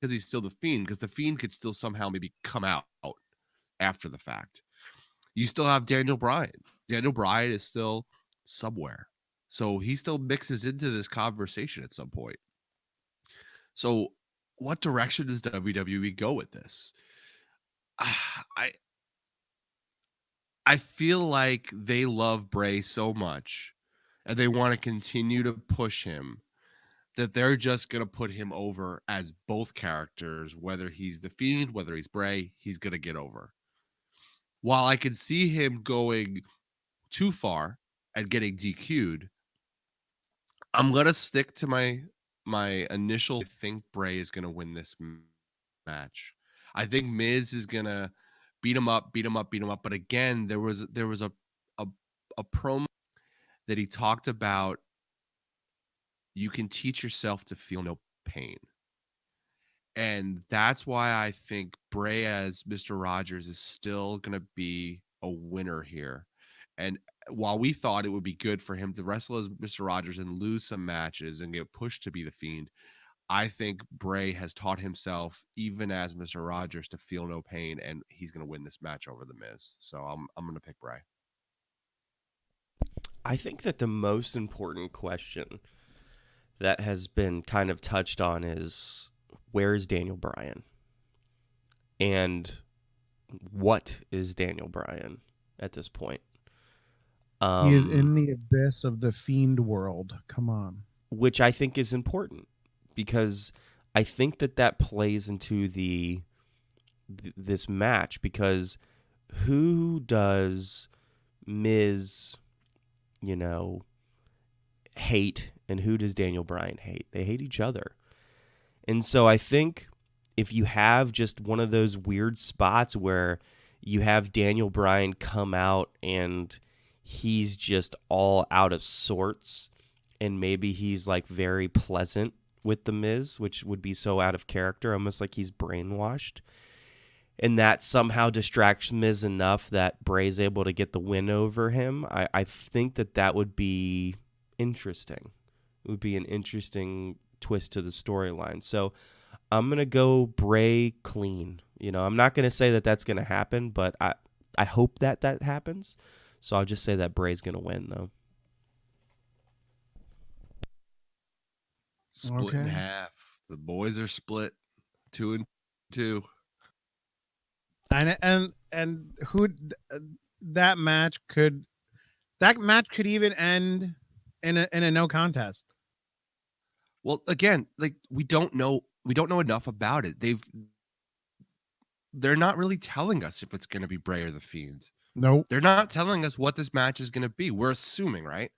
he's still the Fiend, because the Fiend could still somehow maybe come out after the fact. You still have Daniel Bryan. Daniel Bryan is still somewhere. So he still mixes into this conversation at some point. So what direction does WWE go with this? I feel like they love Bray so much and they want to continue to push him that they're just going to put him over as both characters, whether he's the Fiend, whether he's Bray, he's going to get over. While I can see him going too far and getting DQ'd, I'm going to stick to my initial. I think Bray is going to win this match. I think Miz is going to beat him up. But again, there was a promo that he talked about. You can teach yourself to feel no pain. And that's why I think Bray as Mr. Rogers is still going to be a winner here. And while we thought it would be good for him to wrestle as Mr. Rogers and lose some matches and get pushed to be the Fiend, I think Bray has taught himself, even as Mr. Rogers, to feel no pain, and he's going to win this match over The Miz. So I'm going to pick Bray. I think that the most important question that has been kind of touched on is, where is Daniel Bryan? And what is Daniel Bryan at this point? He is in the abyss of the Fiend world. Come on. Which I think is important because I think that plays into this match, because who does Miz, hate, and who does Daniel Bryan hate? They hate each other. And so I think if you have just one of those weird spots where you have Daniel Bryan come out and he's just all out of sorts, and maybe he's like very pleasant with the Miz, which would be so out of character, almost like he's brainwashed, and that somehow distracts Miz enough that Bray's able to get the win over him, I think that would be interesting. It would be an interesting twist to the storyline. So I'm going to go Bray clean. I'm not going to say that that's going to happen, but I hope that happens. So I'll just say that Bray's going to win, though. Split in half. The boys are split 2-2. And who that match could even end in a no contest. Well, again, like we don't know enough about it. They're not really telling us if it's going to be Bray or the Fiend. Nope. They're not telling us what this match is going to be. We're assuming, right?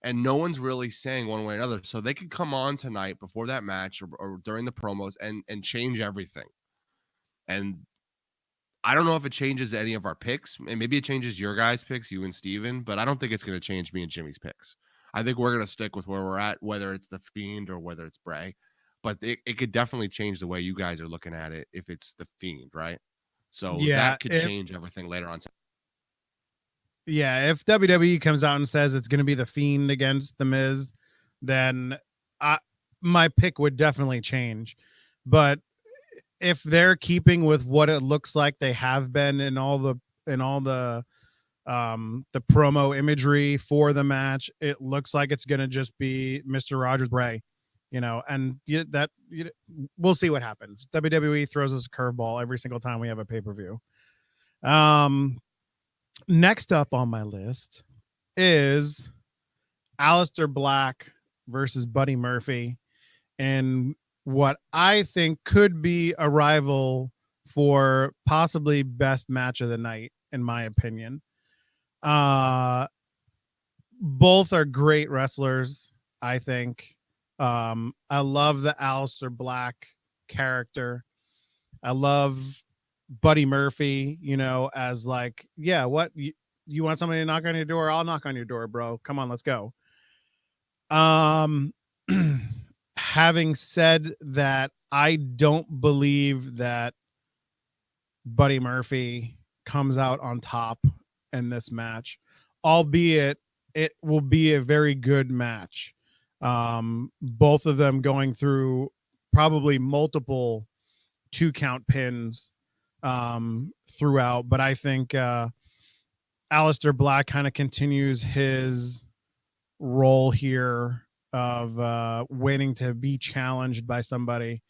And no one's really saying one way or another. So they could come on tonight before that match or during the promos and change everything. And I don't know if it changes any of our picks, and maybe it changes your guys' picks, you and Steven, but I don't think it's going to change me and Jimmy's picks. I think we're going to stick with where we're at, whether it's the Fiend or whether it's Bray. But it could definitely change the way you guys are looking at it if it's the Fiend, right? So Yeah, that could if change everything later on. yeah, if WWE comes out and says it's going to be the Fiend against the Miz, then I, my pick would definitely change. But if they're keeping with what it looks like they have been in all the promo imagery for the match, it looks like it's going to just be Mr. Rogers Bray, and we'll see what happens. WWE throws us a curveball every single time we have a pay-per-view. Next up on my list is Aleister Black versus Buddy Murphy, and what I think could be a rival for possibly best match of the night, in my opinion. Uh, both are great wrestlers, I think. I love the Aleister Black character. I love Buddy Murphy, as like, yeah, what you want somebody to knock on your door? I'll knock on your door, bro. Come on, let's go. Um, having said that, I don't believe that Buddy Murphy comes out on top in this match, albeit it will be a very good match. Both of them going through probably multiple 2 count pins throughout, but I think Aleister Black kind of continues his role here of waiting to be challenged by somebody,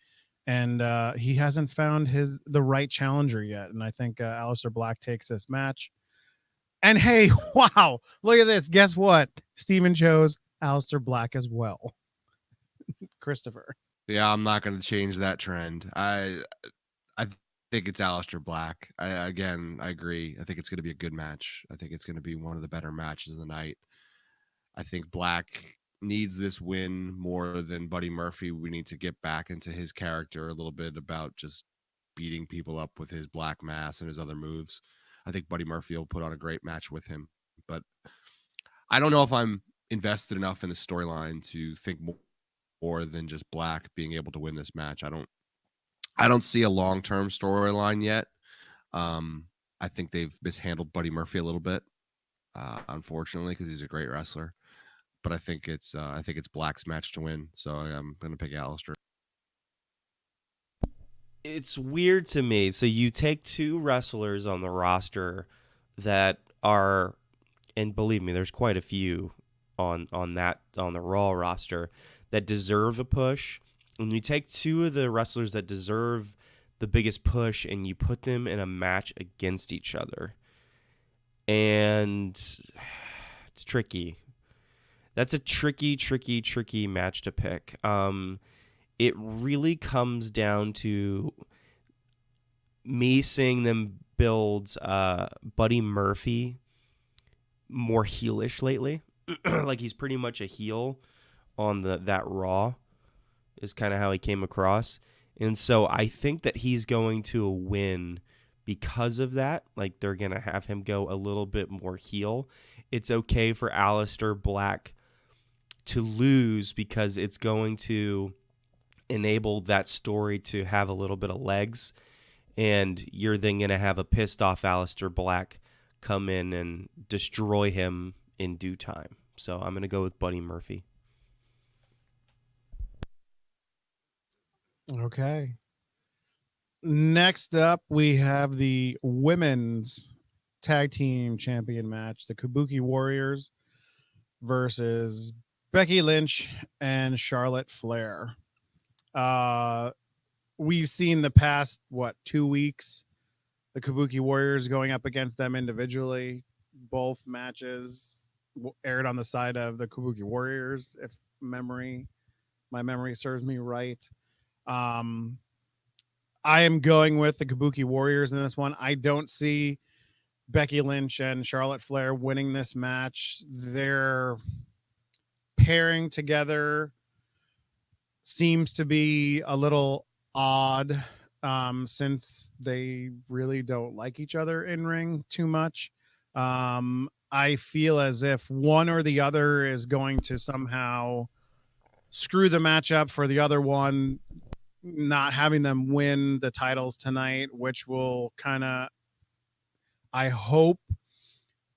and he hasn't found the right challenger yet. And I think Aleister Black takes this match. And hey, wow, look at this! Guess what? Steven chose Aleister Black as well. Christopher. Yeah, I'm not going to change that trend. I think it's Aleister Black. I agree. I think it's going to be a good match. I think it's going to be one of the better matches of the night. I think Black needs this win more than Buddy Murphy. We need to get back into his character a little bit about just beating people up with his black mass and his other moves. I think Buddy Murphy will put on a great match with him, but I don't know if I'm invested enough in the storyline to think more than just Black being able to win this match. I don't see a long-term storyline yet. I think they've mishandled Buddy Murphy a little bit, unfortunately, because he's a great wrestler. But I think it's Black's match to win, so I'm going to pick Aleister. It's weird to me. So you take 2 wrestlers on the roster that are, and believe me, there's quite a few on the Raw roster that deserve a push. And you take 2 of the wrestlers that deserve the biggest push and you put them in a match against each other. And it's tricky. That's a tricky match to pick. It really comes down to me seeing them build Buddy Murphy more heelish lately. Like he's pretty much a heel on that Raw is kind of how he came across. And so I think that he's going to win because of that. Like they're going to have him go a little bit more heel. It's okay for Aleister Black to lose because it's going to enable that story to have a little bit of legs, and you're then going to have a pissed off Aleister Black come in and destroy him in due time. So I'm going to go with Buddy Murphy. Okay. Next up, we have the women's tag team champion match, the Kabuki Warriors versus Becky Lynch and Charlotte Flair. We've seen the past 2 weeks the Kabuki Warriors going up against them individually. Both matches aired on the side of the Kabuki Warriors, if my memory serves me right. Um, I am going with the Kabuki Warriors in this one. I don't see Becky Lynch and Charlotte Flair winning this match. Their pairing together seems to be a little odd, since they really don't like each other in ring too much. I feel as if one or the other is going to somehow screw the match up for the other one, not having them win the titles tonight, which will kind of, I hope,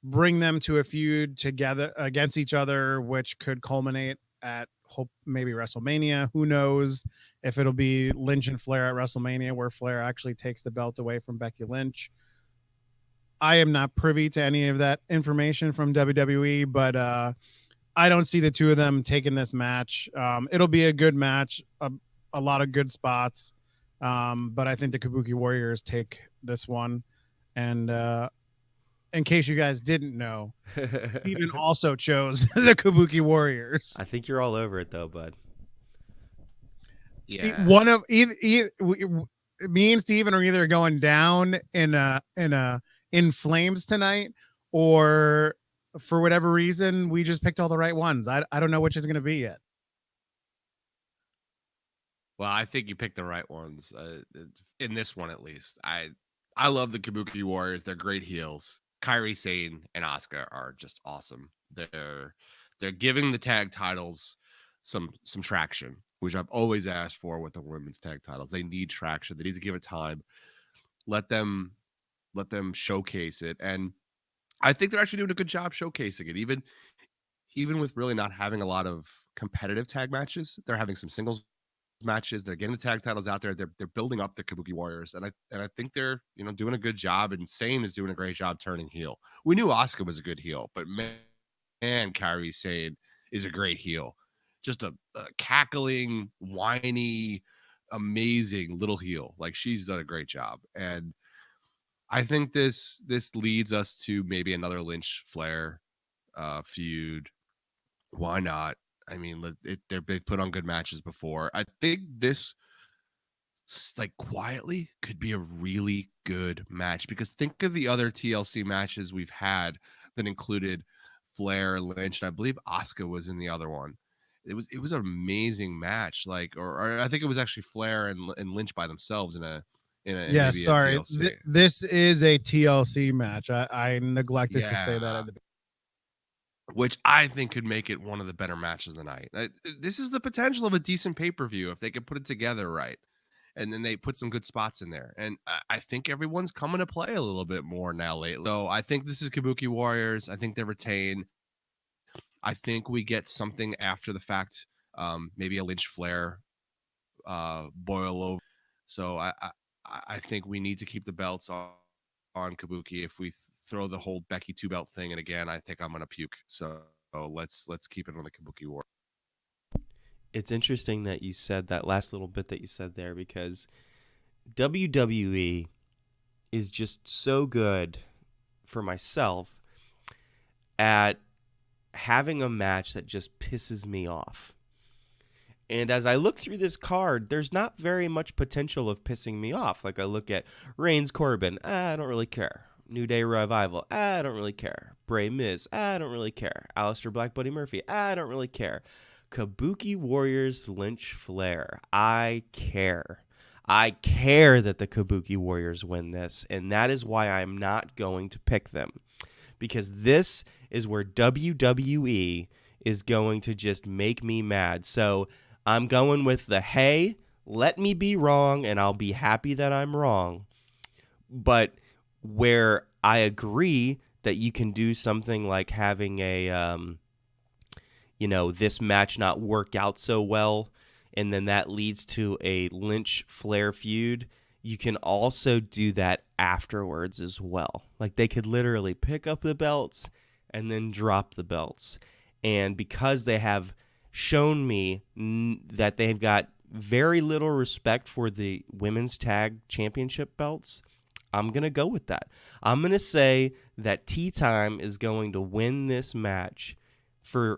bring them to a feud together against each other, which could culminate at hope maybe WrestleMania. Who knows if it'll be Lynch and Flair at WrestleMania, where Flair actually takes the belt away from Becky Lynch. I am not privy to any of that information from WWE, but I don't see the two of them taking this match. It'll be a good match, a lot of good spots, but I think the Kabuki Warriors take this one. And in case you guys didn't know, Steven also chose the Kabuki Warriors. I think you're all over it though, bud. Yeah. One of either me and Steven are either going down in flames tonight, or for whatever reason we just picked all the right ones. I don't know which is going to be yet. Well, I think you picked the right ones in this one, at least. I love the Kabuki Warriors. They're great heels. Kairi Sane and Asuka are just awesome. They're giving the tag titles some traction, which I've always asked for with the women's tag titles. They need traction. They need to give it time. Let them showcase it, and I think they're actually doing a good job showcasing it. Even with really not having a lot of competitive tag matches, they're having some singles matches. They're getting the tag titles out there. They're building up the Kabuki Warriors, and I think they're doing a good job. And Sane is doing a great job turning heel. We knew Asuka was a good heel, but man, Kairi Sane is a great heel. Just a cackling, whiny, amazing little heel. Like, she's done a great job, and I think this leads us to maybe another Lynch Flair feud. Why not? I mean, they've put on good matches before. I think this, like, quietly could be a really good match, because think of the other TLC matches we've had that included Flair, Lynch, and I believe Asuka was in the other one. It was an amazing match. Like, or I think it was actually Flair and Lynch by themselves in Yeah, maybe a sorry. TLC. This is a TLC match. I neglected to say that Yeah. at the Which I think could make it one of the better matches of the night. This is the potential of a decent pay-per-view if they could put it together right. And then they put some good spots in there. And I think everyone's coming to play a little bit more now lately. So I think this is Kabuki Warriors. I think they retain. I think we get something after the fact, maybe a Lynch Flair boil over. So I think we need to keep the belts on Kabuki. If we throw the whole Becky 2-belt thing in again, I think I'm gonna puke. So let's keep it on the Kabuki War. It's interesting that you said that last little bit that you said there, because WWE is just so good for myself at having a match that just pisses me off. And as I look through this card, there's not very much potential of pissing me off. Like, I look at Reigns Corbin, I don't really care. New Day Revival, I don't really care. Bray Miz, I don't really care. Aleister Black, Buddy Murphy, I don't really care. Kabuki Warriors, Lynch Flair, I care. I care that the Kabuki Warriors win this, and that is why I'm not going to pick them. Because this is where WWE is going to just make me mad. So I'm going with the, hey, let me be wrong, and I'll be happy that I'm wrong. But where I agree that you can do something like having a, this match not work out so well, and then that leads to a Lynch Flair feud, you can also do that afterwards as well. Like, they could literally pick up the belts and then drop the belts. And because they have shown me that they've got very little respect for the women's tag championship belts, I'm going to go with that. I'm going to say that Tea Time is going to win this match for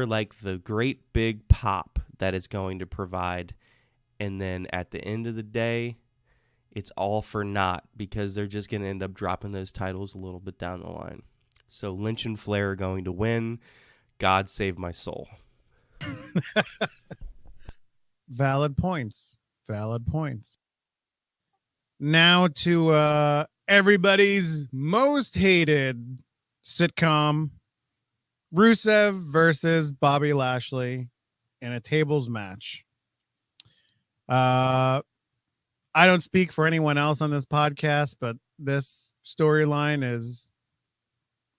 like the great big pop that it's going to provide. And then at the end of the day, it's all for naught because they're just going to end up dropping those titles a little bit down the line. So Lynch and Flair are going to win. God save my soul. Valid points. Valid points. Now to everybody's most hated sitcom, Rusev versus Bobby Lashley in a tables match. I don't speak for anyone else on this podcast, but this storyline is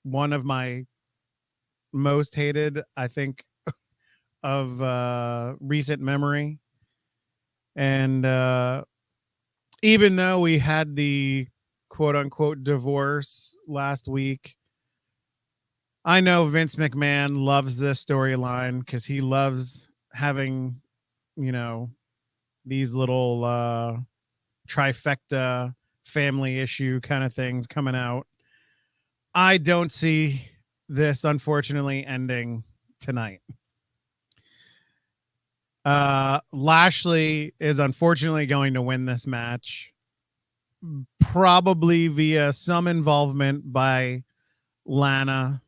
one of my most hated, I think, of recent memory. And even though we had the quote unquote divorce last week, I know Vince McMahon loves this storyline because he loves having, you know, these little trifecta family issue kind of things coming out. I don't see this unfortunately ending tonight. Lashley is unfortunately going to win this match, probably via some involvement by Lana,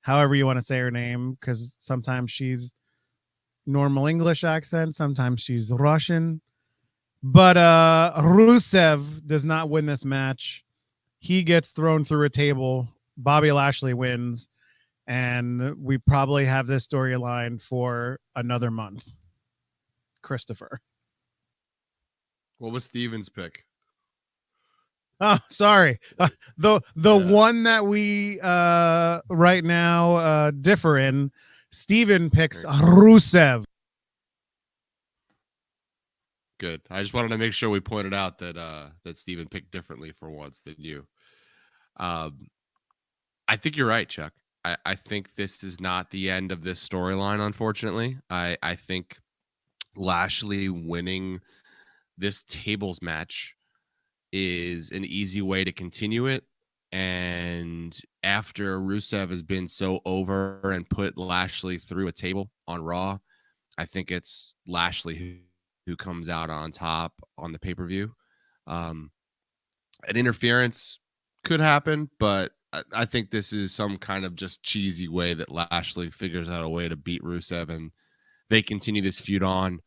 however you want to say her name, because sometimes she's normal English accent, sometimes she's Russian. But Rusev does not win this match. He gets thrown through a table. Bobby Lashley wins. And we probably have this storyline for another month. Christopher. What was Steven's pick? Oh, sorry. The one that we right now differ in, Steven picks Rusev. Good. I just wanted to make sure we pointed out that that Steven picked differently for once than you. I think you're right, Chuck. I think this is not the end of this storyline, unfortunately. I think Lashley winning this tables match is an easy way to continue it. And after Rusev has been so over and put Lashley through a table on Raw, I think it's Lashley who comes out on top on the pay-per-view. An interference could happen, but I think this is some kind of just cheesy way that Lashley figures out a way to beat Rusev, and they continue this feud on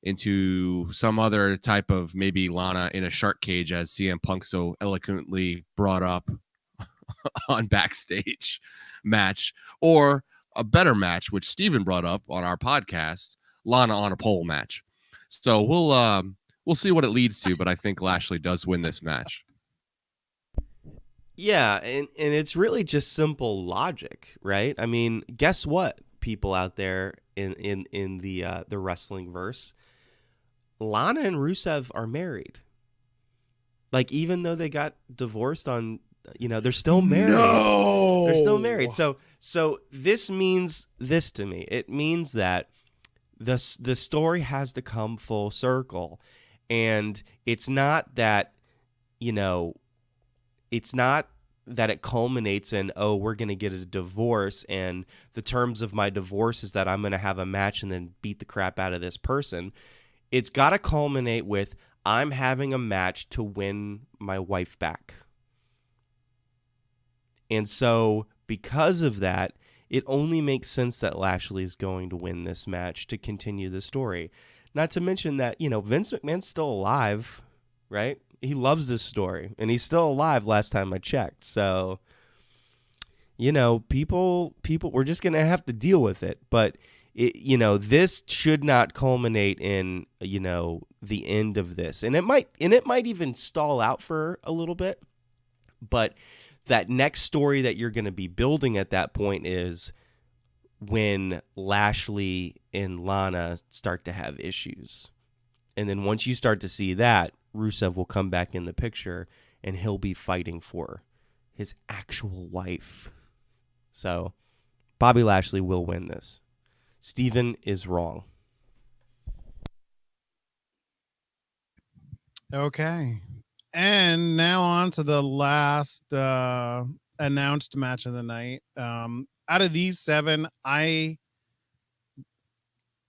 into some other type of maybe Lana in a shark cage, as CM Punk so eloquently brought up on Backstage match, or a better match, which Steven brought up on our podcast, Lana on a pole match. So we'll see what it leads to, but I think Lashley does win this match. Yeah, and it's really just simple logic, right? I mean, guess what, people out there in the wrestling verse? Lana and Rusev are married. Like, even though they got divorced on, they're still married. No! They're still married. So this means this to me. It means that the story has to come full circle. And it's not that, it's not that it culminates in, oh, we're going to get a divorce, and the terms of my divorce is that I'm going to have a match and then beat the crap out of this person. It's got to culminate with, I'm having a match to win my wife back. And so because of that, it only makes sense that Lashley is going to win this match to continue the story. Not to mention that, Vince McMahon's still alive, right? He loves this story, and he's still alive last time I checked. So, people, we're just going to have to deal with it. But, this should not culminate in, the end of this. And it might even stall out for a little bit. But that next story that you're going to be building at that point is when Lashley and Lana start to have issues. And then once you start to see that, Rusev will come back in the picture, and he'll be fighting for his actual wife. So Bobby Lashley will win this. Steven is wrong. Okay. And now on to the last announced match of the night. Out of these 7,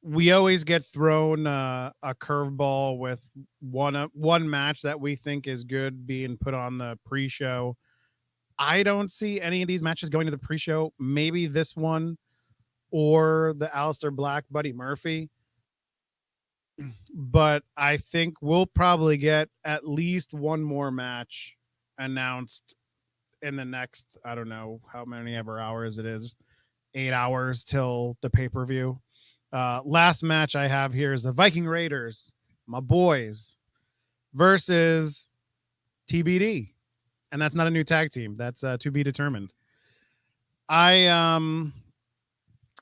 we always get thrown a curveball with one match that we think is good being put on the pre-show. I don't see any of these matches going to the pre-show. Maybe this one or the Aleister Black Buddy Murphy. But I think we'll probably get at least one more match announced in the next, I don't know how many ever hours it is, 8 hours till the pay-per-view. Last match I have here is the Viking Raiders, my boys, versus TBD. And that's not a new tag team. That's to be determined.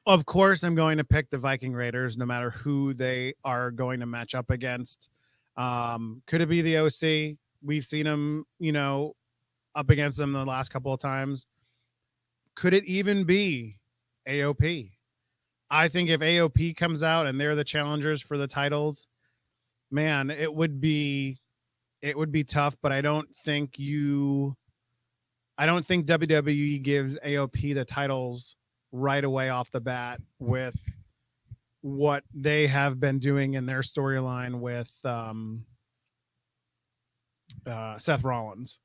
Of course, I'm going to pick the Viking Raiders no matter who they are going to match up against. Could it be the OC? We've seen them, up against them the last couple of times. Could it even be AOP? I think if AOP comes out and they're the challengers for the titles, man, it would be tough, but I don't think WWE gives AOP the titles right away off the bat with what they have been doing in their storyline with Seth Rollins.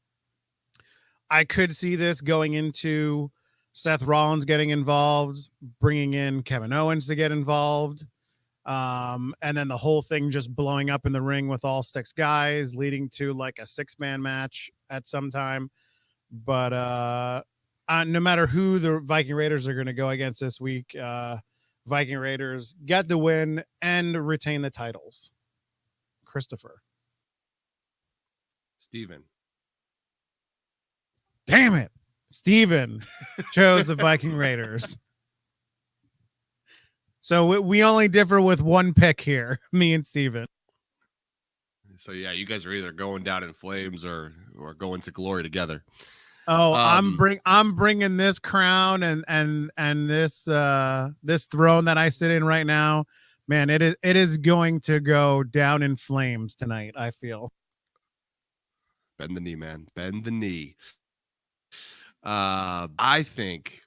I could see this going into Seth Rollins getting involved, bringing in Kevin Owens to get involved, and then the whole thing just blowing up in the ring with all 6 guys, leading to like a 6-man match at some time. But no matter who the Viking Raiders are going to go against this week, Viking Raiders get the win and retain the titles. Christopher. Steven. Damn it. Steven chose the Viking Raiders. So we only differ with one pick here, me and Steven. So yeah, you guys are either going down in flames or going to glory together. Oh, I'm bringing this crown and this throne that I sit in right now. Man, it is going to go down in flames tonight, I feel. Bend the knee, man. Bend the knee. I think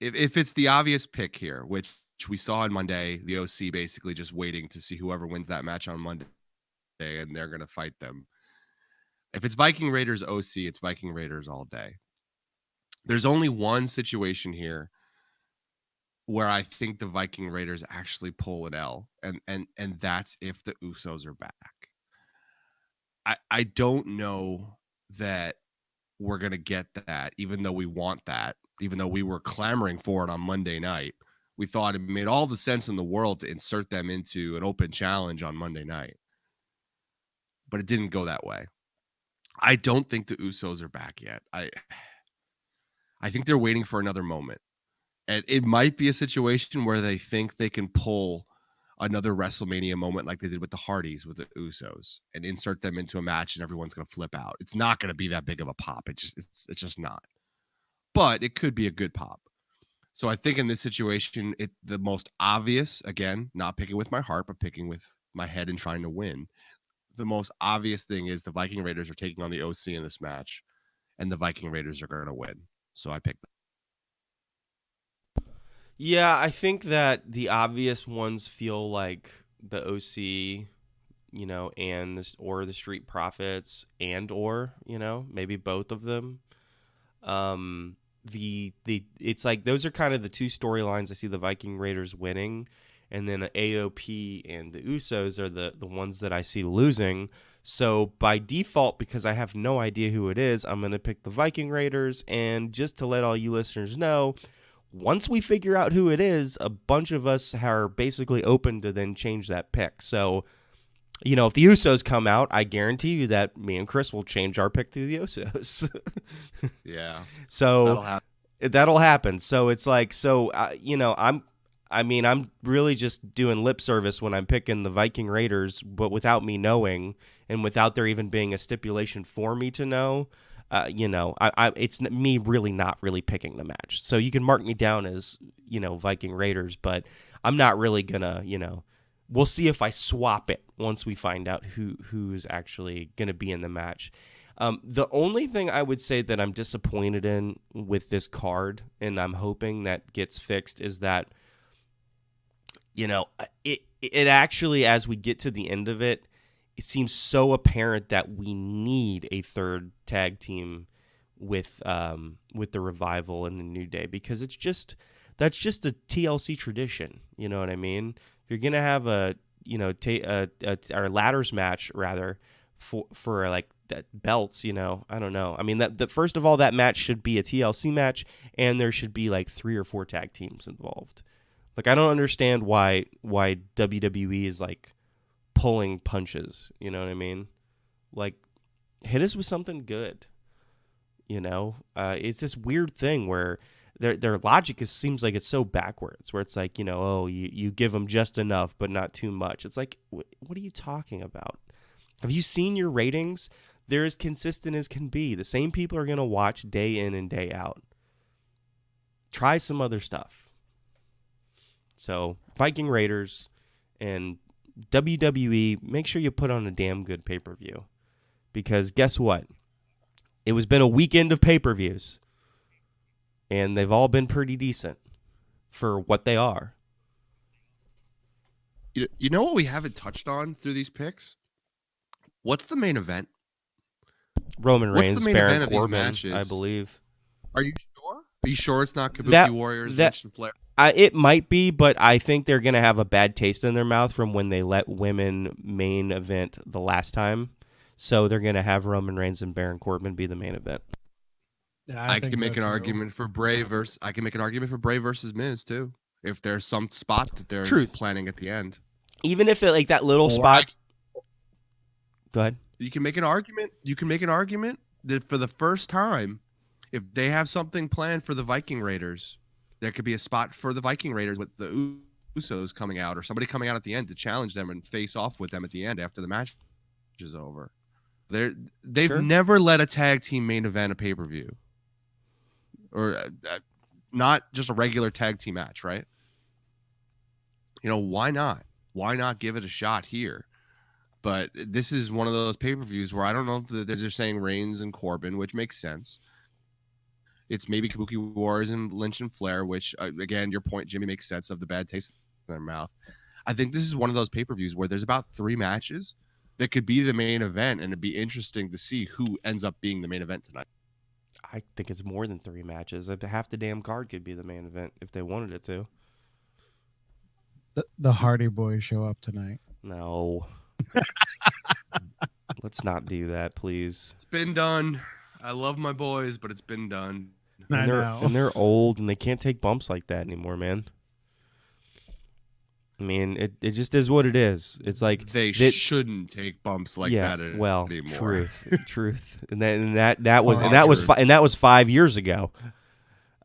if it's the obvious pick here, which we saw on Monday, the OC basically just waiting to see whoever wins that match on Monday, and they're going to fight them. If it's Viking Raiders OC, it's Viking Raiders all day. There's only one situation here where I think the Viking Raiders actually pull an L, and that's if the Usos are back. I don't know that we're going to get that, even though we want that, even though we were clamoring for it on Monday night. We thought it made all the sense in the world to insert them into an open challenge on Monday night. But it didn't go that way. I don't think the Usos are back yet. I think they're waiting for another moment. And it might be a situation where they think they can pull another WrestleMania moment like they did with the Hardys with the Usos and insert them into a match and everyone's going to flip out. It's not going to be that big of a pop. It's just not. But it could be a good pop. So I think in this situation, the most obvious, again, not picking with my heart, but picking with my head and trying to win. The most obvious thing is the Viking Raiders are taking on the OC in this match, and the Viking Raiders are going to win. So I picked them. Yeah, I think that the obvious ones feel like the OC, and the Street Profits, or maybe both of them. It's like those are kind of the two storylines I see the Viking Raiders winning, and then AOP and the Usos are the ones that I see losing. So by default, because I have no idea who it is, I'm going to pick the Viking Raiders. And just to let all you listeners know, once we figure out who it is, a bunch of us are basically open to then change that pick. So, if the Usos come out, I guarantee you that me and Chris will change our pick to the Usos. Yeah. So that'll happen. So it's like, I'm really just doing lip service when I'm picking the Viking Raiders, but without me knowing and without there even being a stipulation for me to know. It's me really not really picking the match. So you can mark me down as, Viking Raiders, but I'm not really gonna, We'll see if I swap it once we find out who's actually going to be in the match. The only thing I would say that I'm disappointed in with this card, and I'm hoping that gets fixed, is that, you know, it actually, as we get to the end of it, it seems so apparent that we need a third tag team with the Revival and the New Day, because that's just a TLC tradition. You know what I mean? If you're gonna have a our ladders match rather for like belts, I don't know. I mean, that first of all, that match should be a TLC match, and there should be like 3 or 4 tag teams involved. Like, I don't understand why WWE is like pulling punches. You know what I mean? Like, hit us with something good. It's this weird thing where their logic seems like it's so backwards, where it's like, you give them just enough but not too much. It's like, what are you talking about? Have you seen your ratings? They're as consistent as can be. The same people are going to watch day in and day out. Try some other stuff. So, Viking Raiders and WWE, make sure you put on a damn good pay-per-view. Because guess what? It was been a weekend of pay-per-views, and they've all been pretty decent for what they are. You know what we haven't touched on through these picks? What's the main event? Roman Reigns, Baron of these Corbin, matches? I believe. Are you sure? Are you sure it's not Kabuki Warriors, Lynch and Flair? It might be, but I think they're going to have a bad taste in their mouth from when they let women main event the last time. So they're going to have Roman Reigns and Baron Corbin be the main event. Yeah, I can make an argument for Bray versus Miz too. If there's some spot that they're planning at the end, even if it like that little spot. Go ahead. You can make an argument. You can make an argument that for the first time, if they have something planned for the Viking Raiders, there could be a spot for the Viking Raiders with the Usos coming out, or somebody coming out at the end to challenge them and face off with them at the end after the match is over. They've never let a tag team main event a pay-per-view, or not just a regular tag team match, right? Why not? Why not give it a shot here? But this is one of those pay-per-views where I don't know if they're saying Reigns and Corbin, which makes sense. It's maybe Kabuki Warriors and Lynch and Flair, which, again, your point, Jimmy, makes sense of the bad taste in their mouth. I think this is one of those pay-per-views where there's about 3 matches that could be the main event, and it'd be interesting to see who ends up being the main event tonight. I think it's more than 3 matches. Half the damn card could be the main event if they wanted it to. The Hardy Boys show up tonight. No. Let's not do that, please. It's been done. I love my boys, but it's been done. And they're old, and they can't take bumps like that anymore, man. I mean, it just is what it is. It's like they shouldn't take bumps like that anymore. Truth, and that was 5 years ago.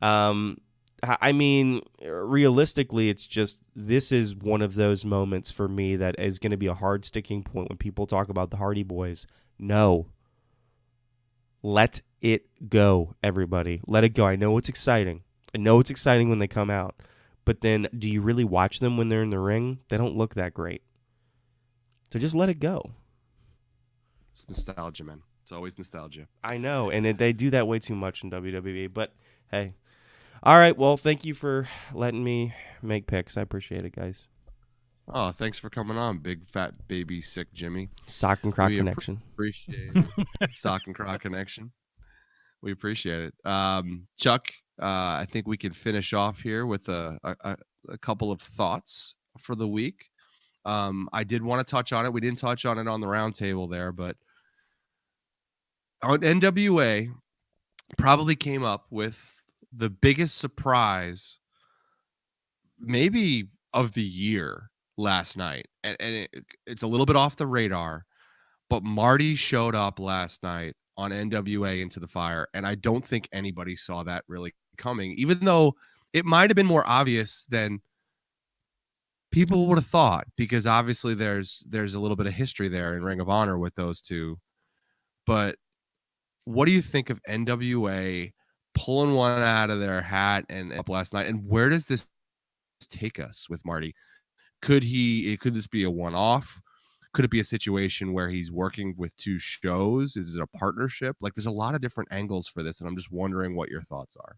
I mean, realistically, it's just this is one of those moments for me that is going to be a hard sticking point when people talk about the Hardy Boys. No, let it go, everybody. Let it go. I know it's exciting. I know it's exciting when they come out. But then, do you really watch them when they're in the ring? They don't look that great. So just let it go. It's nostalgia, man. It's always nostalgia. I know, and they do that way too much in WWE. But, hey. All right, well, thank you for letting me make picks. I appreciate it, guys. Oh, thanks for coming on, big fat baby sick Jimmy. Sock and Crock connection. Appreciate it. Sock and Crock connection. We appreciate it. Chuck, I think we can finish off here with a couple of thoughts for the week. I did want to touch on it. We didn't touch on it on the roundtable there, but on NWA probably came up with the biggest surprise maybe of the year last night. And it's a little bit off the radar, but Marty showed up last night on NWA Into the Fire, and I don't think anybody saw that really coming, even though it might have been more obvious than people would have thought, because obviously there's a little bit of history there in Ring of Honor with those two. But what do you think of NWA pulling one out of their hat and up last night, and where does this take us with Marty? Could this be a one-off? Could it be a situation where he's working with two shows? Is it a partnership? Like, there's a lot of different angles for this, and I'm just wondering what your thoughts are.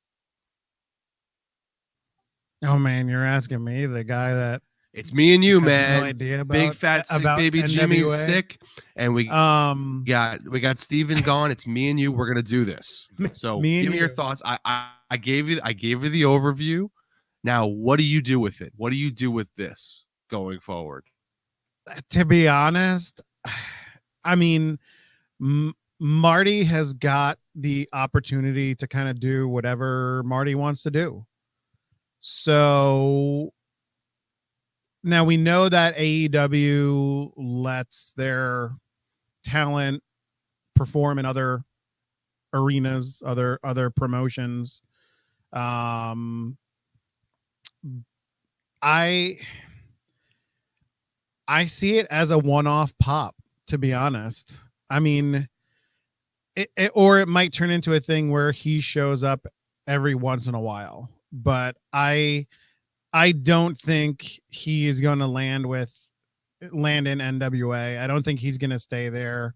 Oh man, you're asking me, the guy that It's me and you, has no man. idea Big fat sick about baby Jimmy's NWA. sick, and Um, we got Steven gone. It's me and you. We're gonna do this. So me and give me your you. thoughts. I gave you the overview. Now, what do you do with it? What do you do with this going forward? To be honest, I mean, Marty has got the opportunity to kind of do whatever Marty wants to do. So now we know that AEW lets their talent perform in other arenas, other promotions. Um, I I see it as a one-off pop, to be honest. I mean, or it might turn into a thing where he shows up every once in a while. But I don't think he is going to land in NWA. I don't think he's going to stay there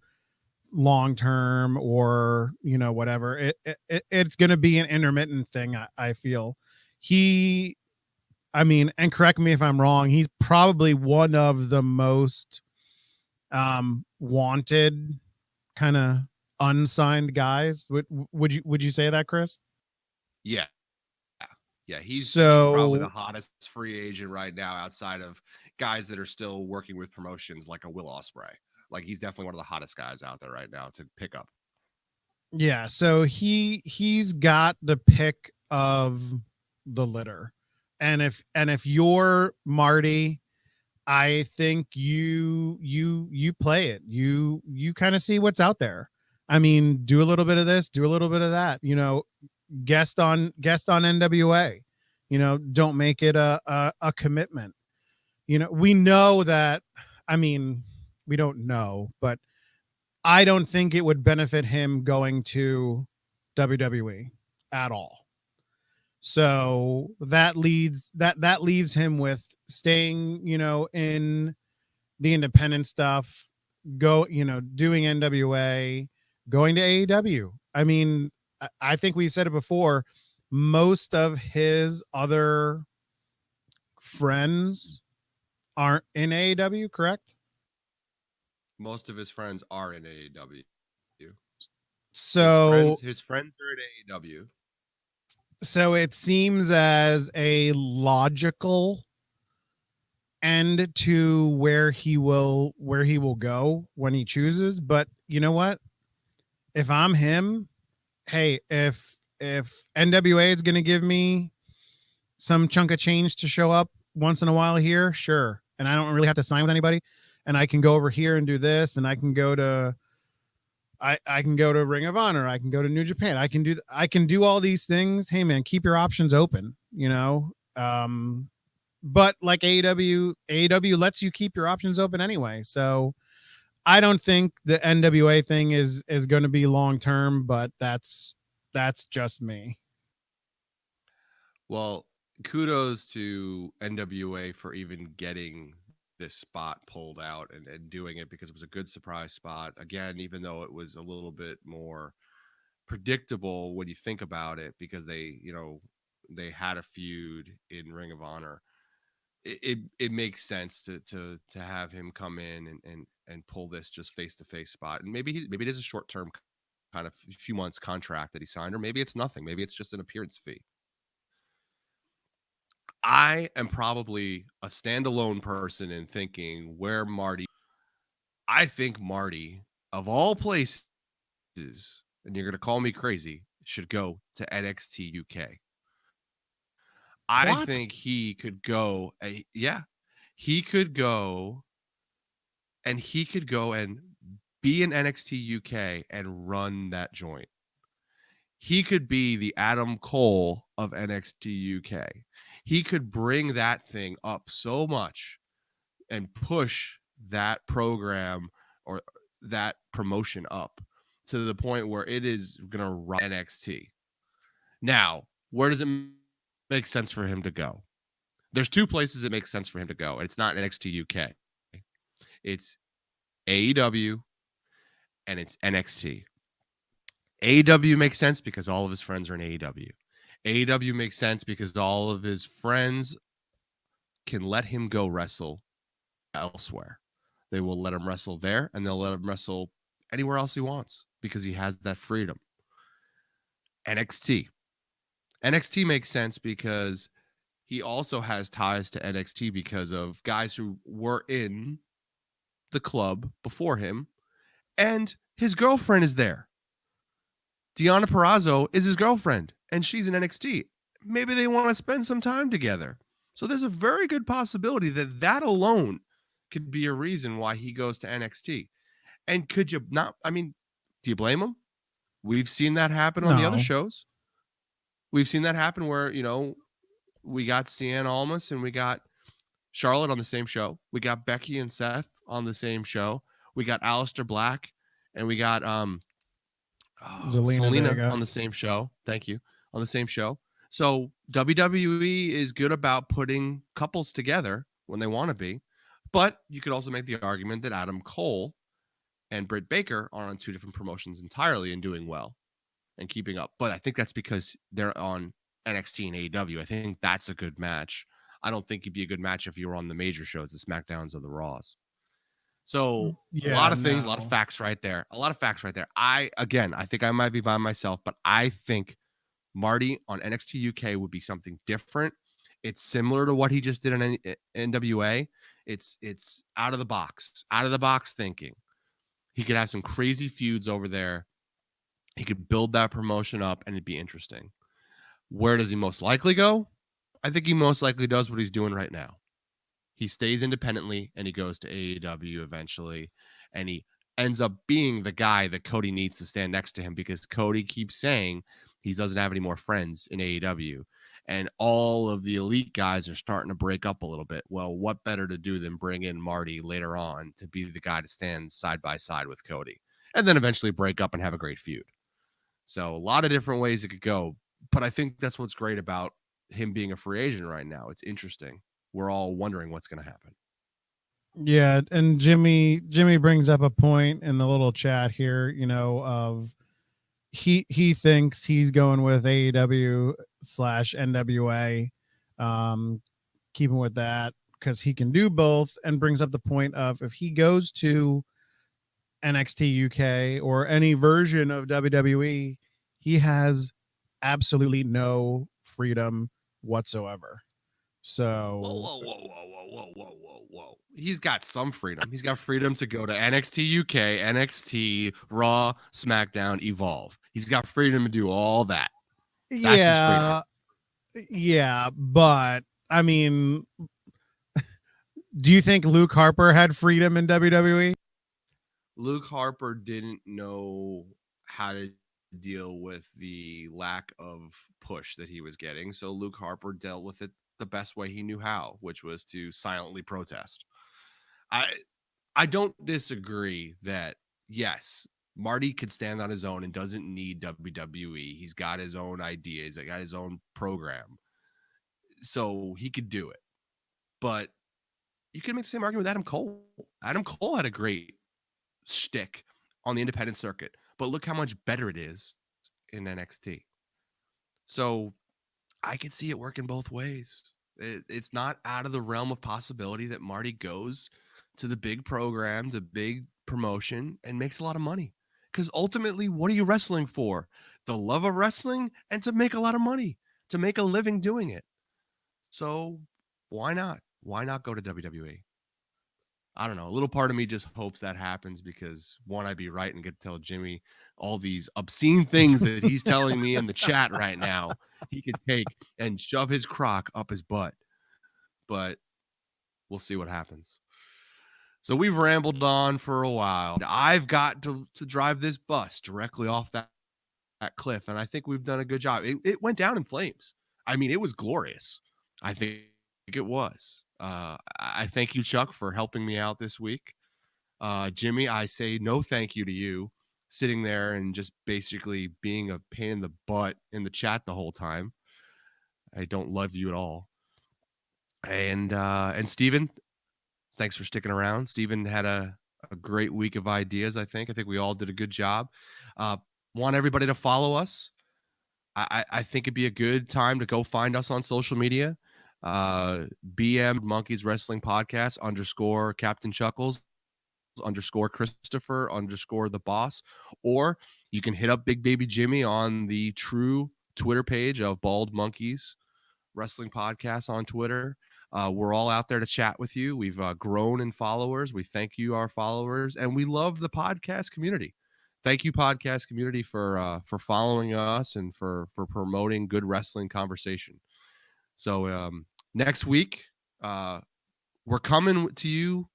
long term, or whatever. It's going to be an intermittent thing. I feel he. I mean, and correct me if I'm wrong. He's probably one of the most wanted kind of unsigned guys. Would you say that, Chris? Yeah. Yeah, he's probably the So hottest free agent right now outside of guys that are still working with promotions like a Will Ospreay. Like, he's definitely one of the hottest guys out there right now to pick up. yeah, so he's got the pick of the litter. And if you're Marty, I think you play it. You kind of see what's out there. I mean, do a little bit of this, do a little bit of that. Guest on NWA. Don't make it a commitment. We know that. I mean, we don't know, but I don't think it would benefit him going to WWE at all. So that leaves him with staying, in the independent stuff, doing NWA, going to AEW. I mean, I think we've said it before. Most of his other friends aren't in AEW, correct? Most of his friends are in AEW. So His friends are in AEW. so it seems as a logical end to where he will go when he chooses. But you know what? If I'm him, hey, if NWA is going to give me some chunk of change to show up once in a while here, sure. And I don't really have to sign with anybody, and I can go over here and do this, and I can go to Ring of Honor, I can go to New Japan, I can do all these things. Hey man, keep your options open, but like AEW lets you keep your options open anyway. So I don't think the NWA thing is going to be long term, but that's just me. Well, kudos to NWA for even getting this spot pulled out and doing it, because it was a good surprise spot. Again, even though it was a little bit more predictable when you think about it, because they had a feud in Ring of Honor. It makes sense to have him come in and pull this just face to face spot. And maybe it is a short term kind of few months contract that he signed, or maybe it's nothing. Maybe it's just an appearance fee. I am probably a standalone person in thinking where Marty. I think Marty, of all places, and you're going to call me crazy, should go to NXT UK. I What? think he could go. Yeah, he could go, and be in NXT UK and run that joint. He could be the Adam Cole of NXT UK. He could bring that thing up so much and push that program or that promotion up to the point where it is going to run NXT. Now, where does it make sense for him to go? There's two places it makes sense for him to go. And it's not NXT UK. It's AEW and it's NXT. AEW makes sense because all of his friends are in AEW. AEW makes sense because all of his friends can let him go wrestle elsewhere. They will let him wrestle there and they'll let him wrestle anywhere else he wants because he has that freedom. NXT. NXT makes sense because he also has ties to NXT because of guys who were in the club before him, and his girlfriend is there. Deonna Purrazzo is his girlfriend, and she's in NXT. Maybe they want to spend some time together. So there's a very good possibility that that alone could be a reason why he goes to NXT. And could you not? I mean, do you blame him? We've seen that happen on the other No. shows. We've seen that happen where, we got Cien Almas and we got Charlotte on the same show. We got Becky and Seth on the same show. We got Aleister Black and we got Zelina Selena Vega. on the same show. Thank you. On the same show. So WWE is good about putting couples together when they want to be. But you could also make the argument that Adam Cole and Britt Baker are on two different promotions entirely and doing well and keeping up. But I think that's because they're on NXT and AEW. I think that's a good match. I don't think it'd be a good match if you were on the major shows, the SmackDowns or the Raws. So a Yeah, lot of things, a lot of no. facts right there. A lot of facts right there. I think I might be by myself, but I think Marty on NXT UK would be something different. It's similar to what he just did on NWA. It's out of the box thinking. He could have some crazy feuds over there. He could build that promotion up and it'd be interesting. Where does he most likely go? I think he most likely does what he's doing right now. He stays independently and he goes to AEW eventually. And he ends up being the guy that Cody needs to stand next to him because Cody keeps saying he doesn't have any more friends in AEW. And all of the elite guys are starting to break up a little bit. Well, what better to do than bring in Marty later on to be the guy to stand side by side with Cody and then eventually break up and have a great feud. So a lot of different ways it could go. But I think that's what's great about him being a free agent right now. It's interesting. We're all wondering what's going to happen. Yeah, and Jimmy brings up a point in the little chat here, of he thinks he's going with AEW / NWA, keeping with that because he can do both, and brings up the point of if he goes to NXT UK or any version of WWE, he has absolutely no freedom whatsoever. So Whoa. He's got some freedom. He's got freedom to go to NXT UK, NXT, Raw, SmackDown, Evolve. He's got freedom to do all that. That's his freedom. yeah, but I mean, do you think Luke Harper had freedom in WWE? Luke Harper didn't know how to deal with the lack of push that he was getting. So Luke Harper dealt with it the best way he knew how, which was to silently protest. I don't disagree that yes, Marty could stand on his own and doesn't need WWE. He's got his own ideas, he got his own program. So he could do it. But you could make the same argument with Adam Cole. Adam Cole had a great shtick on the independent circuit, but look how much better it is in NXT. So I could see it working both ways. It's not out of the realm of possibility that Marty goes to the big program, the big promotion, and makes a lot of money. Because ultimately, what are you wrestling for? The love of wrestling and to make a lot of money, to make a living doing it. So why not? Why not go to WWE? I don't know. A little part of me just hopes that happens because one, I'd be right and get to tell Jimmy all these obscene things that he's telling me in the chat right now. He could take and shove his crock up his butt, but we'll see what happens. So we've rambled on for a while. I've got to drive this bus directly off that cliff, and I think we've done a good job. It went down in flames. I mean, it was glorious. I think it was. I thank you, Chuck, for helping me out this week. Jimmy, I say no thank you to you sitting there and just basically being a pain in the butt in the chat the whole time. I don't love you at all. And Steven, thanks for sticking around. Steven had a great week of ideas, I think. I think we all did a good job. Uh, want everybody to follow us. I think it'd be a good time to go find us on social media. BM Monkeys Wrestling Podcast _ Captain Chuckles _ Christopher _ the boss, or you can hit up Big Baby Jimmy on the true Twitter page of Bald Monkeys Wrestling Podcast on Twitter. We're all out there to chat with you. We've grown in followers. We thank you, our followers, and we love the podcast community. Thank you, podcast community, for following us and for promoting good wrestling conversation. So next week, we're coming to you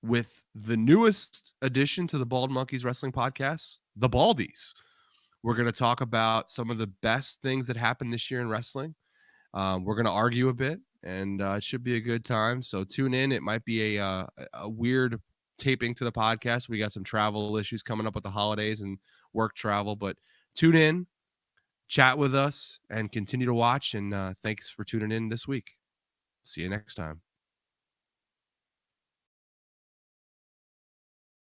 with the newest addition to the Bald Monkeys Wrestling Podcast, the Baldies. We're going to talk about some of the best things that happened this year in wrestling. We're going to argue a bit, and it should be a good time. So tune in. It might be a weird taping to the podcast. We got some travel issues coming up with the holidays and work travel, but tune in, chat with us, and continue to watch. And thanks for tuning in this week. See you next time.